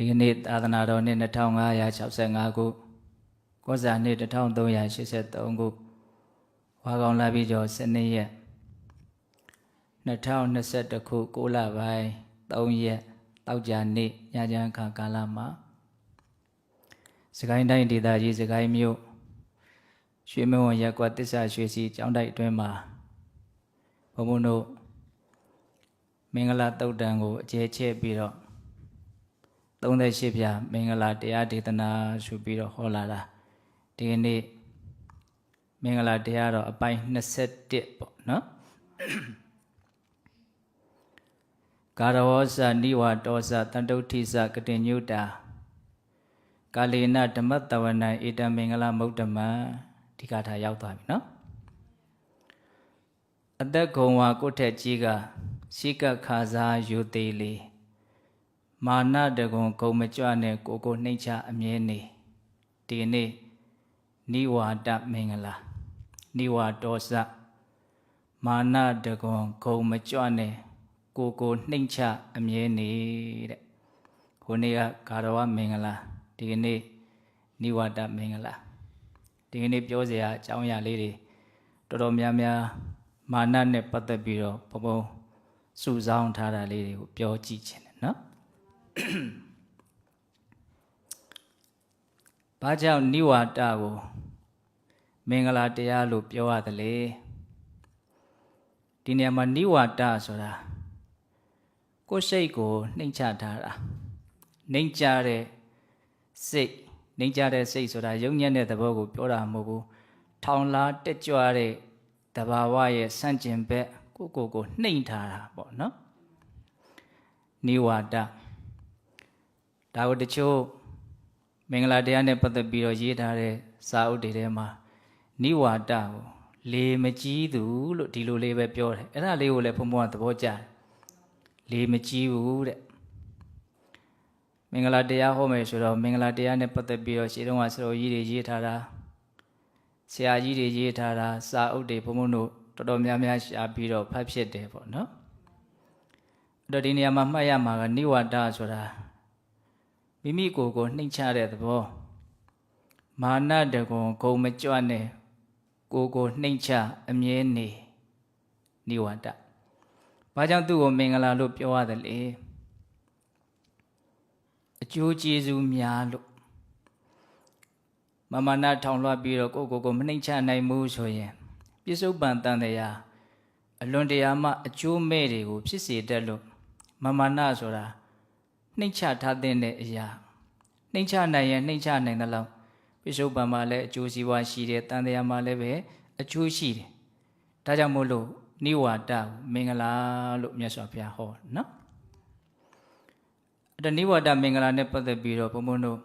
ဒီကနေ့သာသနာတော်နှစ်2565ခုကောဇာနှစ်1383ခုဝါကောင်လာပြီးကျော်12ရက်2021ခု6လပိုင်း3ရက်တောက်ကြနေ့ညချမ်းခါကာလမှာစကိုင်းတိုင်းဒေသကြီးစကိုင်းမြို့ရွှေမဝံရက်ကွက်တစ္ဆာရွှေစီကျောင်းတိုက်အတွင်းမှာဘုံဘုံတို့မင်္ဂလာတုတ်တံကိုအကျဲချဲ့ပြီးတော့38ပြမင်္ဂလာတရားဒေသနာဆိုပြီးတော့ဟောလာတာဒီကနေ့မင်္ဂလာတရားတော့အပိုင်း21ပေါ့နော်ကာရဝောဇနိဝါတောဇတန္တုဋ္ဌိဇကတိညုတာကာလေနဓမ္မတဝနံဧတံမင်္ဂလာမုဒ္ဓမံဒီကထာရောက်သွားပြီနော်အသက်ဂုံဝါကိုထက်ကြီးကရှိကခါစားယူသေးလေမာနတကွန်ဂုံမကြွနဲ့ကိုနှိမ့်ချအမြဲနေဒီနေ့နိဝါဒမင်္ဂလာနိဝါဒောဇမာနတကွန်ဂုံမကြွနဲ့ကိုနှိမ့်ချအမြဲနေတဲ့ခုနေ့ကဂါရဝမင်္ဂလာဒီကနေ့နိဝါဒမင်္ဂလာဒီကနေ့ပြောစရာအကြောင်းအရာလေးတွေတော်တော်များများမာနနဲ့ပတ်သက်ပြီးတော့ဘုံစုဆောင်းထားတာလေးတွေကိုပြောကြည့်ခြင်းနော်ဘာကြောင့်နိဝါဒကိုမင်္ဂလာတရားလို့ပြောရသလဲဒီနေရာမှာနိဝါဒဆိုတာကိုယ်စိတ်ကိုနှိမ့်ချထားတာနှိမ့်ချတဲ့စိတ်နှိမ့်ချတဲ့စိတ်ဆိုတာယုံညံ့တဲ့သဘောကိုပြောတာမဟုတ်ဘူးထောင်လားတက်ကြွတဲ့တဘာဝရဲ့ဆန့်ကျင်ဘက်ကိုနှိမ့်ထားတာပေါ့နော်နိဝါဒဒါကိုတချို့မင်္ဂလာတရားနဲ့ပတ်သက်ပြီးတော့ရေးထားတဲ့စာအုပ်တွေထဲမှာနိဝါဒကိုလေမကြီးသူလို့ဒီလိုလေးပဲပြောတယ်အဲ့ဒါလေးကိုလည်းဘုံဘုံကသဘောကျတယ်လေမကြီးဘူးတဲ့မင်္ဂလာတရားဟောမယ်ဆိုတော့မင်္ဂလာတရားနဲ့ပတ်သက်ပြီးတော့ရှေ့တုန်းကဆရာကြီးတွေရေးထားတာဆရာကြီးတွေရေးထားတာစာအုပ်တွေဘုံဘုံတို့တော်တော်များများရှာပြီးတော့ဖတ်ဖြစ်တယ်ပေါ့နော်အဲ့တော့ဒီနေရာမှာမှတ်ရမှာကနိဝါဒဆိုတာမိမိကိုယ်နှိမ့်ချတဲ့သဘောမာနတကွန်ဂုံမကြွနဲ့ကိုနှိမ့်ချအမြဲနေနိဝါဒဘာကြောင့်သူ့ကိုမင်္ဂလာလို့ပြောရတယ်လေအကျိုးကျေးဇူးများလို့မာနထောင်လွှတ်ပြီးတော့ကိုမနှိမ့်ချနိုင်ဘူးဆိုရင်ပြစ္ဆုတ်ပန်တန်တရားအလွန်တရာမှအကျိုးမဲ့တွေကိုဖြစ်စေတတ်လို့မာနဆိုတာနှိမ့်ချထားတဲ့အရာနှိမ့်ချနိုင်ရင်နှိမ့်ချနိုင်တဲ့လောက်ပြစ္ဆုတ်ပန်မှာလည်းအကျိုးစီးပွားရှိတယ်တန်တရားမှာလည်းပဲအကျိုးရှိတယ်ဒါကြောင့်မို့လို့နိဝါဒမင်္ဂလာလို့မြတ်စွာဘုရားဟောနော်အဲ့ဒါနိဝါဒမင်္ဂလာနဲ့ပတ်သက်ပြီးတော့ဘုံဘုံတို့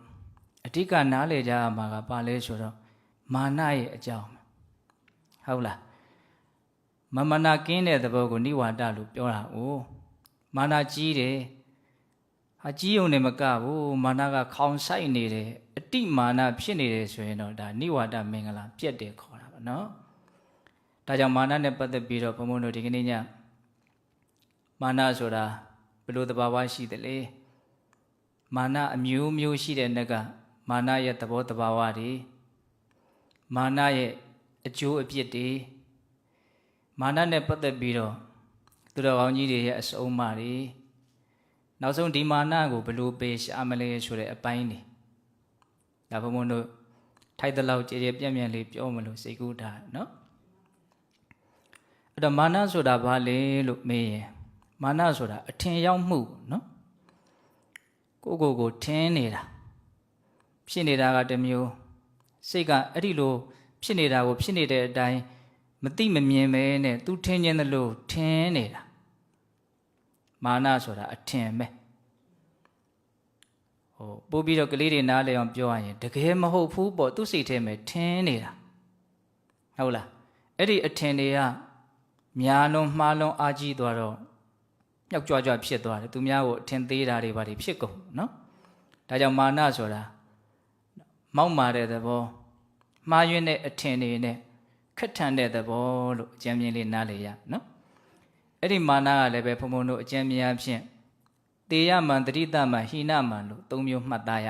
အဓိကနားလည်ကြရမှာကဘာလဲဆိုတော့မာနရဲ့အကြောင်းဟုတ်လားမာနကင်းတဲ့သဘောကိုနိဝါဒလို့ပြောတာ哦မာနကြီးတယ်အကြီးုံနဲ့မကဘူးမာနကခေါင်ဆိုင်နေတယ်အတိမာနဖြစ်နေတယ်ဆိုရင်တော့ဒါနိဝါဒမင်္ဂလာပြတ်တယ်ခေါ်တာပေါ့နော်ဒါကြောင့်မာနနဲ့ပတ်သက်ပြီးတော့ဘုံဘုံတို့ဒီကနေ့ညမာနဆိုတာဘယ်လိုသဘာဝရှိသလဲမာနအမျိုးမျိုးရှိတဲ့နေ့ကမာနရဲ့သဘောသဘာဝတွေမာနရဲ့အကျိုးအပြစ်တွေမာနနဲ့ပတ်သက်ပြီးတော့သူတော်ကောင်းကြီးတွေရဲ့အဆုံးအမတွေနောက်ဆုံးဒီမာနကိုဘယ်လိုပေးရှာမလဲဆိုတဲ့အပိုင်းတွေဒါဘုံဘုံတို့ထိုက်တဲ့လောက်ကြည်ကြည်ပြန့်ပြန့်လေးပြောမလို့စိတ်ကူးတာနော်အဲ့တော့မာနဆိုတာဘာလဲလို့မေးရင်မာနဆိုတာအထင်ရောက်မှုနော်ကိုထင်းနေတာဖြစ်နေတာကတစ်မျိုးစိတ်ကအဲ့ဒီလိုဖြစ်နေတာကိုဖြစ်နေတဲ့အတိုင်းမသိမမြင်ပဲနဲ့သူထင်းခြင်းသလိုထင်းနေတာမာနဆိုတာအထင်ပဲပို့ပြီးတော့ကလေးတွေနားလည်အောင်ပြောရရင်တကယ်မဟုတ်ဘူးပေါ့သူ့စိတ်ထဲမှာထင်းနေတာဟုတ်လားအဲ့ဒီအထင်တွေကများလုံးမှားလုံးအားကြီးသွားတော့မြောက်ကြွကြွဖြစ်သွားတယ်သူများကိုအထင်သေးတာတွေဘာတွေဖြစ်ကုန်နော်ဒါကြောင့်မာနဆိုတာမောက်မာတဲ့သဘောမှားယွင်းတဲ့အထင်တွေနဲ့ခက်ထန်တဲ့သဘောလို့အကျဉ်းမြင်လေးနားလည်ရနော်အဲ့ဒီမာနကလည်းပဲဘုံဘုံတို့အကျဉ်းမြင်အဖြစ် တေယမံတတိတမံဟိနမံလို့၃မျိုးမှတ်သားရ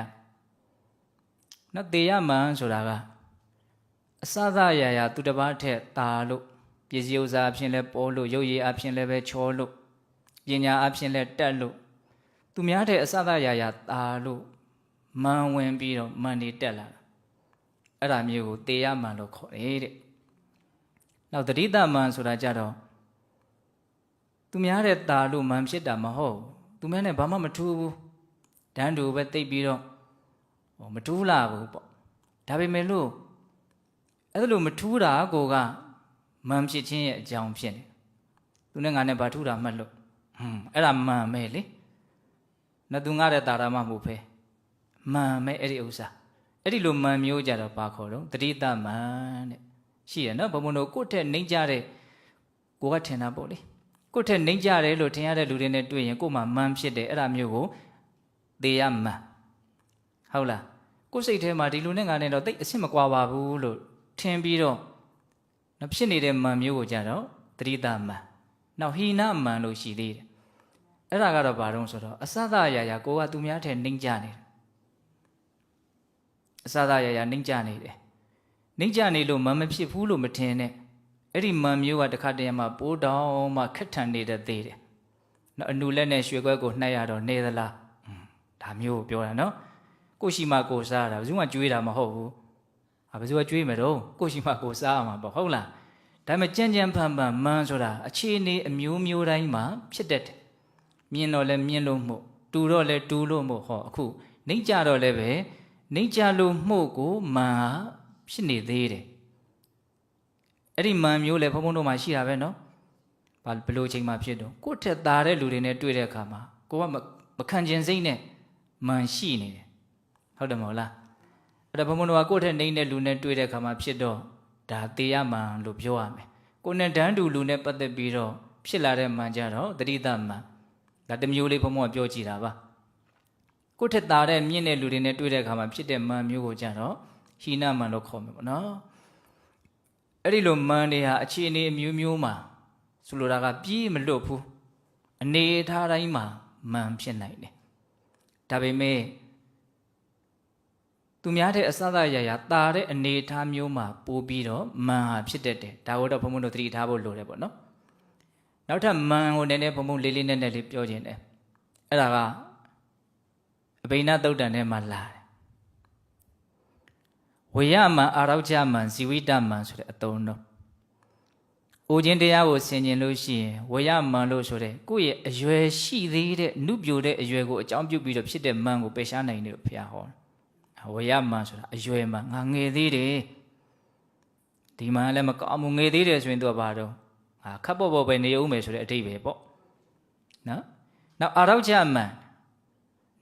နော်တေယမံဆိုတာကအစသရာရာသူတစ်ပါးထက်တာလို့ပစ္စည်းဥစ္စာအဖြစ်လဲပေါ်လို့ရုပ်ရည်အဖြစ်လဲပဲချောလို့ပညာအဖြစ်လဲတက်လို့သူများတဲ့အစသရာရာတာလို့မန်ဝင်ပြီးတော့မန်နေတက်လာအဲ့ဒါမျိုးကိုတေယမံလို့ခေါ်တယ်တဲ့နောက်တတိတမံဆိုတာကြတော့သူများတဲ့တာလို့မန်ဖြစ်တာမဟုတ်သူများနဲ့ဘာမှမထူးဘူးတန်းတူပဲတိတ်ပြီးတော့မထူးလာဘူးပေါ့ဒါပေမဲ့လို့အဲ့လိုမထူးတာကိုကမန်ဖြစ်ခြင်းရဲ့အကြောင်းဖြစ်နေသူနဲ့ငါနဲ့ဘာထူးတာမှတ်လို့အဲ့ဒါမန်ပဲလေနော်သူငါတဲ့တာရမမဟုတ်ဖဲမန်ပဲအဲ့ဒီဥစ္စာအဲ့ဒီလိုမန်မျိုးကြတော့ဘာခေါ်တော့တတိတမန်တဲ့ရှိရနော်ဘုံဘုံတို့ကိုယ့်ထက်နှိမ့်ကြတဲ့ကိုကထင်တာပေါ့လေကိုယ့်ထက်နှိမ့်ကြတယ်လို့ထင်ရတဲ့လူတွေနဲ့တွေ့ရင်ကို့မှာမန်ဖြစ်တယ်အဲ့ဒါမျိုးကိုသေရမန်ဟုတ်လားကိုယ်စိတ်ထဲမှာဒီလူနဲ့ငါနဲ့တော့တိတ်အဆင်မကွာပါဘူးလို့ထင်ပြီးတော့နော်ဖြစ်နေတဲ့မန်မျိုးကိုကြတော့တတိတမန်နောက်ဟိနမန်လို့ရှိသေးတယ်အဲ့ဒါကတော့ဘာတုံးဆိုတော့အစသအရာရာကိုကသူများထက်နှိမ့်ကြနေတယ်အစသအရာရာနှိမ့်ကြနေတယ်နှိမ့်ကြနေလို့မန်မဖြစ်ဘူးလို့မထင်နဲ့အဲ့ဒီမန်မျိုးကတခါတည်းမှာပိုးတောင်မှခက်ထန်နေတဲ့သေးတယ်နော်အနုလက်နဲ့ရွှေခွက်ကိုနှိုက်ရတော့နေသလားဒါမျိုးကိုပြောတာနော်ကိုရှိမှကိုစားတာဘယ်သူမှကြွေးတာမဟုတ်ဘူးဘယ်သူကကြွေးမတော့ကိုရှိမှကိုစားရမှာပေါ့ဟုတ်လားဒါပေမဲ့ကြမ်းကြမ်းဖန်ဖန်မန်ဆိုတာအခြေအနေအမျိုးမျိုးတိုင်းမှာဖြစ်တတ်တယ်မြင်တော့လဲမြင်လို့မှုတူတော့လဲတူလို့မှုဟောအခုနှိမ့်ကြတော့လဲပဲနှိမ့်ကြလို့မှုကိုမန်ဟာဖြစ်နေသေးတယ်အဲ့ဒီမန်မျိုးလဲဘုံဘုံတို့မှာရှိတာပဲနော်ဘယ်လိုချိန်မှဖြစ်တော့ကိုယ့်ထက်သားတဲ့လူတွေနဲ့တွေ့တဲ့အခါမှာကိုကမခံကျင်စိတ်နဲ့မန်ရှိနေတယ်ဟုတ်တယ်မဟုတ်လားအဲ့ဒါဘုံဘုံတို့ကကိုယ့်ထက်နှိမ့်တဲ့လူနဲ့တွေ့တဲ့အခါမှာဖြစ်တော့ဒါတေယမန်လို့ပြောရမယ်ကိုယ်နဲ့တန်းတူလူနဲ့ပတ်သက်ပြီးတော့ဖြစ်လာတဲ့မန်ကြတော့တတိတမန်ဒါတစ်မျိုးလေးဘုံဘုံကပြောကြည့်တာပါကိုယ့်ထက်သားတဲ့မြင့်တဲ့လူတွေနဲ့တွေ့တဲ့အခါမှာဖြစ်တဲ့မန်မျိုးကိုကြတော့ဟိနမန်လို့ခေါ်မယ်ပေါ့နော်အဲ့ဒီလိုမန်တွေဟာအခြေအနေအမျိုးမျိုးမှာဆိုလိုတာကပြေးမလွတ်ဘူးအနေထားတိုင်းမှာမန်ဖြစ်နိုင်တယ်ဒါပေမဲ့သူများတဲ့အစသရရတာတဲ့အနေထားမျိုးမှာပို့ပြီးတော့မန်ဟာဖြစ်တတ်တယ်ဒါကိုတော့ဘုံဘုံတို့သတိထားဖို့လိုတယ်ပေါ့နော်နောက်ထပ်မန်ကိုနည်းနည်းဘုံဘုံလေးလေးနက်နက်လေးပြောခြင်းတယ်အဲ့ဒါကအဘိနသုတ်တန်ထဲမှာလာတယ်ဝေယမန်အာရောကြမန်ဇီဝိတမန်ဆိုတဲ့အသုံးတော့အိုခြင်းတရားကိုဆင်ခြင်လို့ရှိရင်ဝေယမန်လို့ဆိုတဲ့ကိုယ့်ရဲ့အရွယ်ရှိသေးတဲ့နုပြိုတဲ့အရွယ်ကိုအကြောင်းပြုပြီးတော့ဖြစ်တဲ့မန်ကိုပယ်ရှားနိုင်တယ်လို့ဘုရားဟောဝေယမန်ဆိုတာအရွယ်မှာငါငယ်သေးတယ်ဒီမန်လည်းမကောင်းဘူးငယ်သေးတယ်ဆိုရင်သူကဘာတော့ခပ်ပေါ်ပေါ်ပဲနေဦးမယ်ဆိုတဲ့အဓိပ္ပာယ်ပေါ့နော်နောက်အာရောကြမန်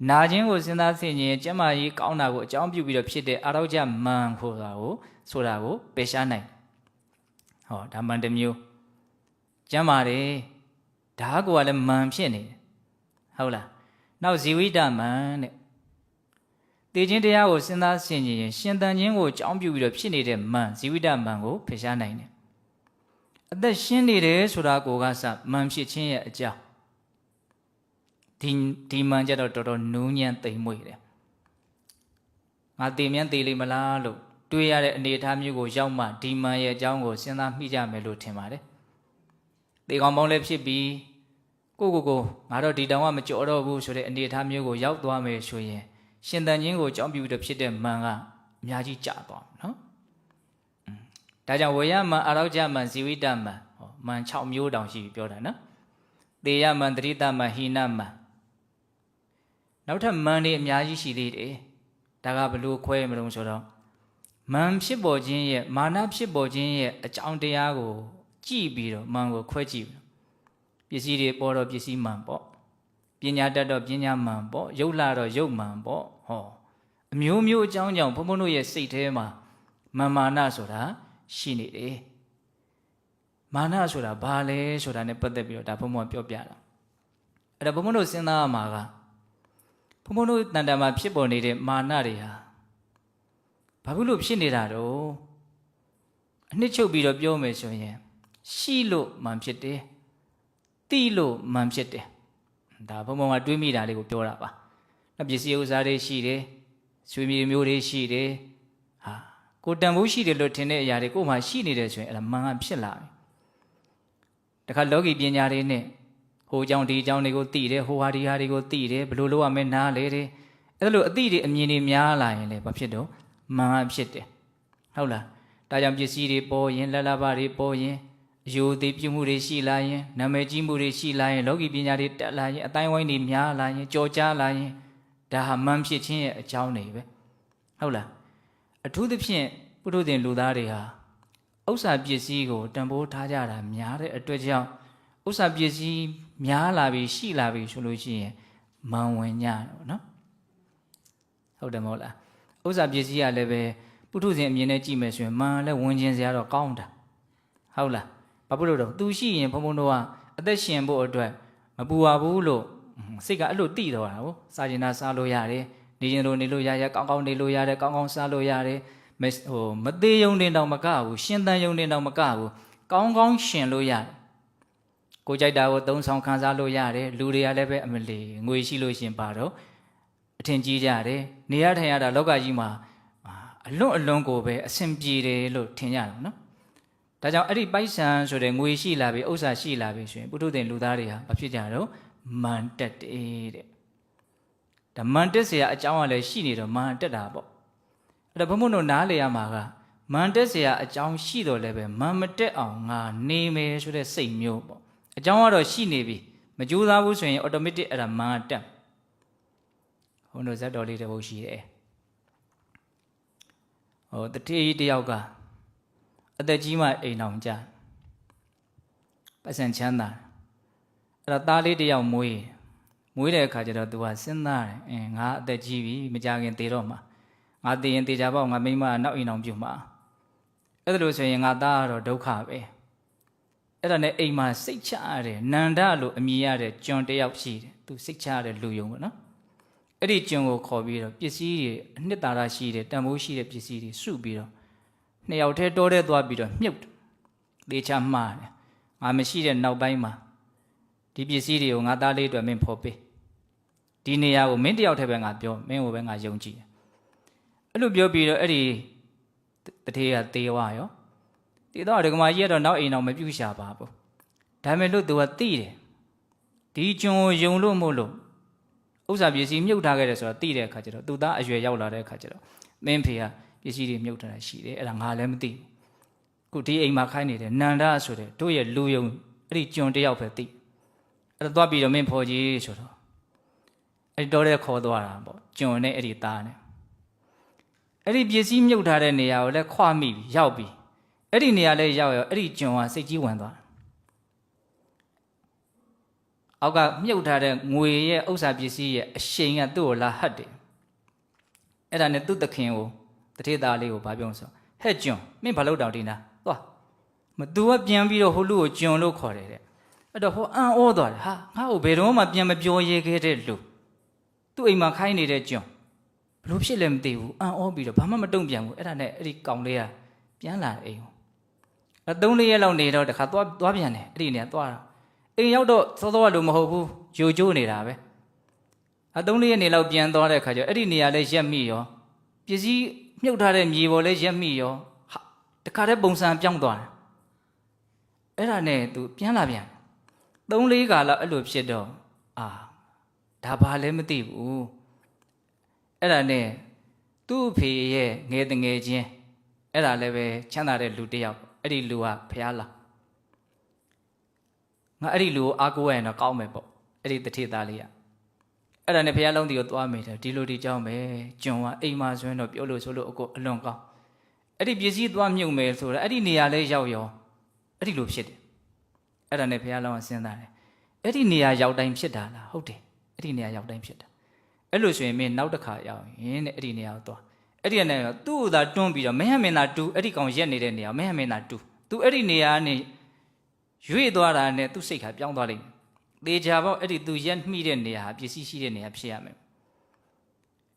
နာခြင်းကိုစဉ်းစားဆင်ခြင်ကျမ်းမာရေးကောင်းတာကိုအကြောင်းပြုပြီးတော့ဖြစ်တဲ့အာရောကြမန်ဆိုတာကိုပယ်ရှားနိုင်ဟောဒါမန်တစ်မျိုးကျမ်းမာတယ်ဒါကလည်းမန်ဖြစ်နေတယ်ဟုတ်လားနောက်ဇီဝိတမန်တဲ့တည်ခြင်းတရားကိုစဉ်းစားဆင်ခြင်ရင်ရှင်သန်ခြင်းကိုအကြောင်းပြုပြီးတော့ဖြစ်နေတဲ့မန်ဇီဝိတမန်ကိုဖယ်ရှားနိုင်တယ်အသက်ရှင်းနေတယ်ဆိုတာကိုကစမန်ဖြစ်ခြင်းရဲ့အကြောင်းဒီမန်ကြတော့တော်တော်နူးညံ့သိမ်မွေ့တယ်ငါတည်မြန်းတည်လိမ့်မလားလို့တွေးရတဲ့အနေအထားမျိုးကိုရောက်မှဒီမန်ရဲ့အကြောင်းကိုစဉ်းစားမိကြမယ်လို့ထင်ပါတယ်တေကောင်ပေါင်းလည်းဖြစ်ပြီးကိုငါတော့ဒီတောင်ကမကြော်တော့ဘူးဆိုတဲ့အနေအထားမျိုးကိုရောက်သွားမယ်ဆိုရင်ရှင်သန်ခြင်းကိုအကြောင်းပြုပြီးဖြစ်တဲ့မန်ကအများကြီးကျသွားမယ်နော်ဒါကြောင့်ဝေယမန်အာရောကြမန်ဇီဝိတမန်မန်6မျိုးတောင်ရှိပြီပြောတာနော်တေယမန်တတိတမန်ဟိနမန်နောက်ထပ်မန်တွေအများကြီးရှိသေးတယ်ဒါကဘလို့ခွဲမလို့ဆိုတော့မန်ဖြစ်ပေါ်ခြင်းရဲ့မာနဖြစ်ပေါ်ခြင်းရဲ့အကြောင်းတရားကိုကြည့်ပြီးတော့မန်ကိုခွဲကြည့်ပစ္စည်းတွေပေါ်တော့ပစ္စည်းမန်ပေါ့ပညာတတ်တော့ပညာမန်ပေါ့ရုပ်လာတော့ရုပ်မန်ပေါ့ဟောအမျိုးမျိုးအကြောင်းကြောင့်ဘုံဘုံတို့ရဲ့စိတ်ထဲမှာမာနဆိုတာရှိနေတယ်မာနဆိုတာဘာလဲဆိုတာ ਨੇ ပတ်သက်ပြီးတော့ဒါဘုံဘုံပြောပြတာအဲ့ဒါဘုံဘုံတို့စဉ်းစားရမှာကဘုံဘုံတို့တန်တမှာဖြစ်ပေါ်နေတဲ့မာနတွေဟာဘာလို့ဖြစ်နေတာတော့အနှစ်ချုပ်ပြီးတော့ပြောမယ်ဆိုရင်ရှိလို့မှန်ဖြစ်တယ်တိလို့မှန်ဖြစ်တယ် ဒါဘုံဘုံကတွေးမိတာလေးကိုပြောတာပါပစ္စည်းဥစ္စာတွေရှိတယ်ဆွေမျိုးမျိုးတွေရှိတယ်ဟာကိုတန်ဖိုးရှိတယ်လို့ထင်တဲ့အရာတွေကိုမှရှိနေတယ်ဆိုရင်အဲ့ဒါမှန်ကဖြစ်လာပြီတခါလောကီပညာတွေနဲ့ဟိုအကြောင်းဒီအကြောင်းတွေကိုသိတယ်ဟိုဟာဒီဟာတွေကိုသိတယ်ဘယ်လိုလုပ်ရမလဲနားလေတယ်အဲ့လိုအသိတွေအမြင်တွေများလာရင်လည်းဘာဖြစ်တော့မှန်ကဖြစ်တယ်ဟုတ်လားဒါကြောင့်ပစ္စည်းတွေပေါ်ရင်လက်လာပါတွေပေါ်ရင်အယုဒိပြုမှုတွေရှိလာရင်နာမည်ကြီးမှုတွေရှိလာရင်လောကီပညာတွေတက်လာရင်အတိုင်းဝိုင်းတွေများလာရင်ကြော်ကြားလာရင်ဒါဟာမှန်ဖြစ်ခြင်းရဲ့အကြောင်းတွေပဲဟုတ်လားအထူးသဖြင့်ပုထုဇဉ်လူသားတွေဟာဥစ္စာပစ္စည်းကိုတန်ဖိုးထားကြတာများတဲ့အတွက်ကြောင့်ဥစ္စာပစ္စည်းများလာပြီရှိလာပြီဆိုလို့ရှိရင်မှန်ဝင်ကြတယ်ပေါ့နော်ဟုတ်တယ်မဟုတ်လားဥစ္စာပစ္စည်းကလည်းပဲပုထုဇဉ်အမြင်နဲ့ကြည့်မယ်ဆိုရင်မှန်လည်းဝင်ခြင်းစရာတော့ကောင်းတာဟုတ်လားဘာဖြစ်လို့တော့သူရှိရင်ဘုံဘုံတို့ကအသက်ရှင်ဖို့အတွက်မပူပါဘူးလို့စိတ်ကအဲ့လိုတိတော့တာဟုတ်စားကျင်တာစားလို့ရတယ်နေကျင်လို့နေလို့ရရကောင်းကောင်းနေလို့ရတယ်ကောင်းကောင်းစားလို့ရတယ်မသေးယုံတင်တော့မကဘူးရှင်သန်ယုံတင်တော့မကဘူးကောင်းကောင်းရှင်လို့ရတယ်ကိုကြိုက်တာကိုသုံးဆောင်ခံစားလို့ရတယ်လူတွေကလည်းပဲအမလီငွေရှိလို့ရှင်ပါတော့အထင်ကြီးကြတယ်နေရထိုင်ရတာလောကကြီးမှာအလွန်အလွန်ကိုပဲအဆင်ပြေတယ်လို့ထင်ကြတယ်နော်ဒါကြောင့်အဲ့ဒီပိုက်ဆံဆိုတဲ့ငွေရှိလာပြီဥစ္စာရှိလာပြီဆိုရင်ပုထုဇဉ်လူသားတွေဟာမဖြစ်ကြတော့မန်တက်တယ်တဲ့ဒါမန်တက်เสียအကြောင်းကလည်းရှိနေတော့မန်တက်တာပေါ့အဲ့ဒါဘုံဘုံတို့နားလေရမှာကမန်တက်เสียအကြောင်းရှိတော့လည်းပဲမန်မတက်အောင်ငါနေမယ်ဆိုတဲ့စိတ်မျိုးပေါ့အကြောင်းကတော့ရှိနေပြီမကြိုးစားဘူးဆိုရင် automatic အဲ့ဒါမန်တက်ဘုံတို့ဇက်တော်လေးတစ်ပုဒ်ရှိတယ်ဟိုတတိယတယောက်ကအသက်ကြီးမှအိမ်အောင်ကြပတ်စံချမ်းသာအဲ့တော့သားလေးတယောက်မွေးတဲ့အခါကျတော့သူကစဉ်းစားတယ်ငါအသက်ကြီးပြီမကြခင်သေတော့မှာငါသေရင်သေချာပေါ့ငါမိမနောက်အိမ်အောင်ပြုမှာအဲ့ဒါလို့ဆိုရင်ငါသားကတော့ဒုက္ခပဲအဲ့ဒါနဲ့အိမ်မှာစိတ်ချရတယ်နန္ဒလို့အမည်ရတဲ့ကျွန်တယောက်ရှိတယ်သူစိတ်ချရတဲ့လူယုံပေါ့နော်အဲ့ဒီကျွန်ကိုခေါ်ပြီးတော့ပစ္စည်းတွေအနှစ်သာရရှိတယ်တန်ဖိုးရှိတဲ့ပစ္စည်းတွေစုပြီးတော့နှစ်ယောက်တည်းတောထဲသွားပြီးတော့မြုပ်သေချာမှားတယ်ငါမရှိတဲ့နောက်ပိုင်းမှာဒီပစ္စည်းတွေကိုငါသားလေးအတွက်မင်းဖော်ပေးဒီနေရာကိုမင်းတယောက်တည်းပဲငါပြောမင်းကိုပဲငါယုံကြည်တယ်အဲ့လိုပြောပြီးတော့အဲ့ဒီတထေးကသေသွားရောသေသွားဒကမာကြီးကတော့နောက်အိမ်တော့မပြုတ်ရှာပါဘူးဒါပေမဲ့လို့သူကသိတယ်ဒီကျွန်ကိုယုံလို့မို့လို့ဥစ္စာပစ္စည်းမြုပ်ထားခဲ့တယ်ဆိုတော့သိတဲ့အခါကျတော့သူသားအရွယ်ရောက်လာတဲ့အခါကျတော့မင်းဖေကပစ္စည်းတွေမြုပ်ထားတာရှိတယ်အဲ့ဒါငါလည်းမသိဘူးခုဒီအိမ်မှာခိုင်းနေတယ်နန္ဒဆိုတဲ့တို့ရဲ့လူယုံအဲ့ဒီကျွန်တယောက်ပဲသိအဲ့တော့သွားပြီးတော့မင်းဖော်ကြီးဆိုတော့အဲ့တော့တဲ့ခေါ်သွားတာပေါ့ကျွန်နဲ့အဲ့ဒီသားနဲ့အဲ့ဒီပစ္စည်းမြုပ်ထားတဲ့နေရာကိုလည်းခွမိပြီးရောက်ပြီးအဲ့ဒီနေရာလည်းရောက်ရောအဲ့ဒီကျွန်ကစိတ်ကြီးဝင်သွားအောက်ကမြုပ်ထားတဲ့ငွေရဲ့ဥစ္စာပစ္စည်းရဲ့အရှိန်ကသူ့ကိုလာဟတ်တယ်အဲ့ဒါနဲ့သူ့သခင်ကိုတထေးသားလေးကိုဗာပြောဆိုဟဲ့ကျွန်မင်းဘာလို့တောင်ဒီနာသွားမသူကပြန်ပြီးတော့ဟိုလူကိုကျွန်လို့ခေါ်တယ်တဲ့အဲ့တော့ဟိုအံ့ဩသွားတယ်ဟာငါ့ကိုဘယ်တော့မှပြန်မပြောရဲခဲ့တဲ့လူသူ့အိမ်မှာခိုင်းနေတဲ့ကျွန်ဘလို့ဖြစ်လဲမသိဘူးအံ့ဩပြီးတော့ဘာမှမတုံ့ပြန်ဘူးအဲ့ဒါနဲ့အဲ့ဒီကောင်လေးကပြန်လာအိမ်ကိုအဲ့3-4ရက်လောက်နေတော့တခါသွားပြန်တယ်အဲ့ဒီနေရာသွားတော့အိမ်ရောက်တော့စောစောကလို့မဟုတ်ဘူးဂျိုကျိုးနေတာပဲ3-4ရက်နေလောက်ပြန်သွားတဲ့အခါကျအဲ့ဒီနေရာလဲရက်မိရောပစ္စည်းမြုပ်ထားတဲ့မြေပေါ်လဲရက်မိရောဟာတခါတည်းပုံစံပြောင်းသွားတယ်အဲ့ဒါနဲ့သူပြန်လာပြန်3-4ခါလောက်အဲ့လိုဖြစ်တော့ဒါဘာလဲမသိဘူးအဲ့ဒါနဲ့သူ့ဖေရဲ့ငယ်တငယ်ချင်းအဲ့ဒါလည်းပဲချမ်းသာတဲ့လူတစ်ယောက်အဲ့ဒီလူကဖျားလာငါအဲ့ဒီလူကိုအားကိုးရရင်တော့ကောင်းမယ်ပေါ့အဲ့ဒီတထေးသားလေးကအဲ့ဒါနဲ့ဘုရားလုံးတီကိုသွားမိတယ်ဒီလိုဒီကြောင်းပဲကျွန်ကအိမ်မှာဆိုရင်တော့ပြောလို့ဆိုလို့အလွန်ကောင်းအဲ့ဒီပစ္စည်းသွားမြုပ်မယ်ဆိုတော့အဲ့ဒီနေရာလေးရောက်ရောအဲ့ဒီလိုဖြစ်တယ်အဲ့ဒါနဲ့ဘုရားလုံးကစဉ်းစားတယ်အဲ့ဒီနေရာရောက်တိုင်းဖြစ်တာလားဟုတ်တယ်အဲ့ဒီနေရာရောက်တိုင်းဖြစ်တာအဲ့လိုဆိုရင်မင်းနောက်တစ်ခါရောက်ရင်တဲ့အဲ့ဒီနေရာကိုသွားအဲ့ဒီကနေသူ့ကိုသာတွန်းပြီးတော့မင်းဟမင်းသာတူအဲ့ဒီကောင်ရက်နေတဲ့နေရာမင်းဟမင်းသာတူသူအဲ့ဒီနေရာကနေရွေ့သွားတာနဲ့သူ့စိတ်ခါပြောင်းသွားလိမ့်မယ်သေချာပေါ့အဲ့ဒီသူရက်မိတဲ့နေရာပစ္စည်းရှိတဲ့နေရာဖြစ်ရမယ်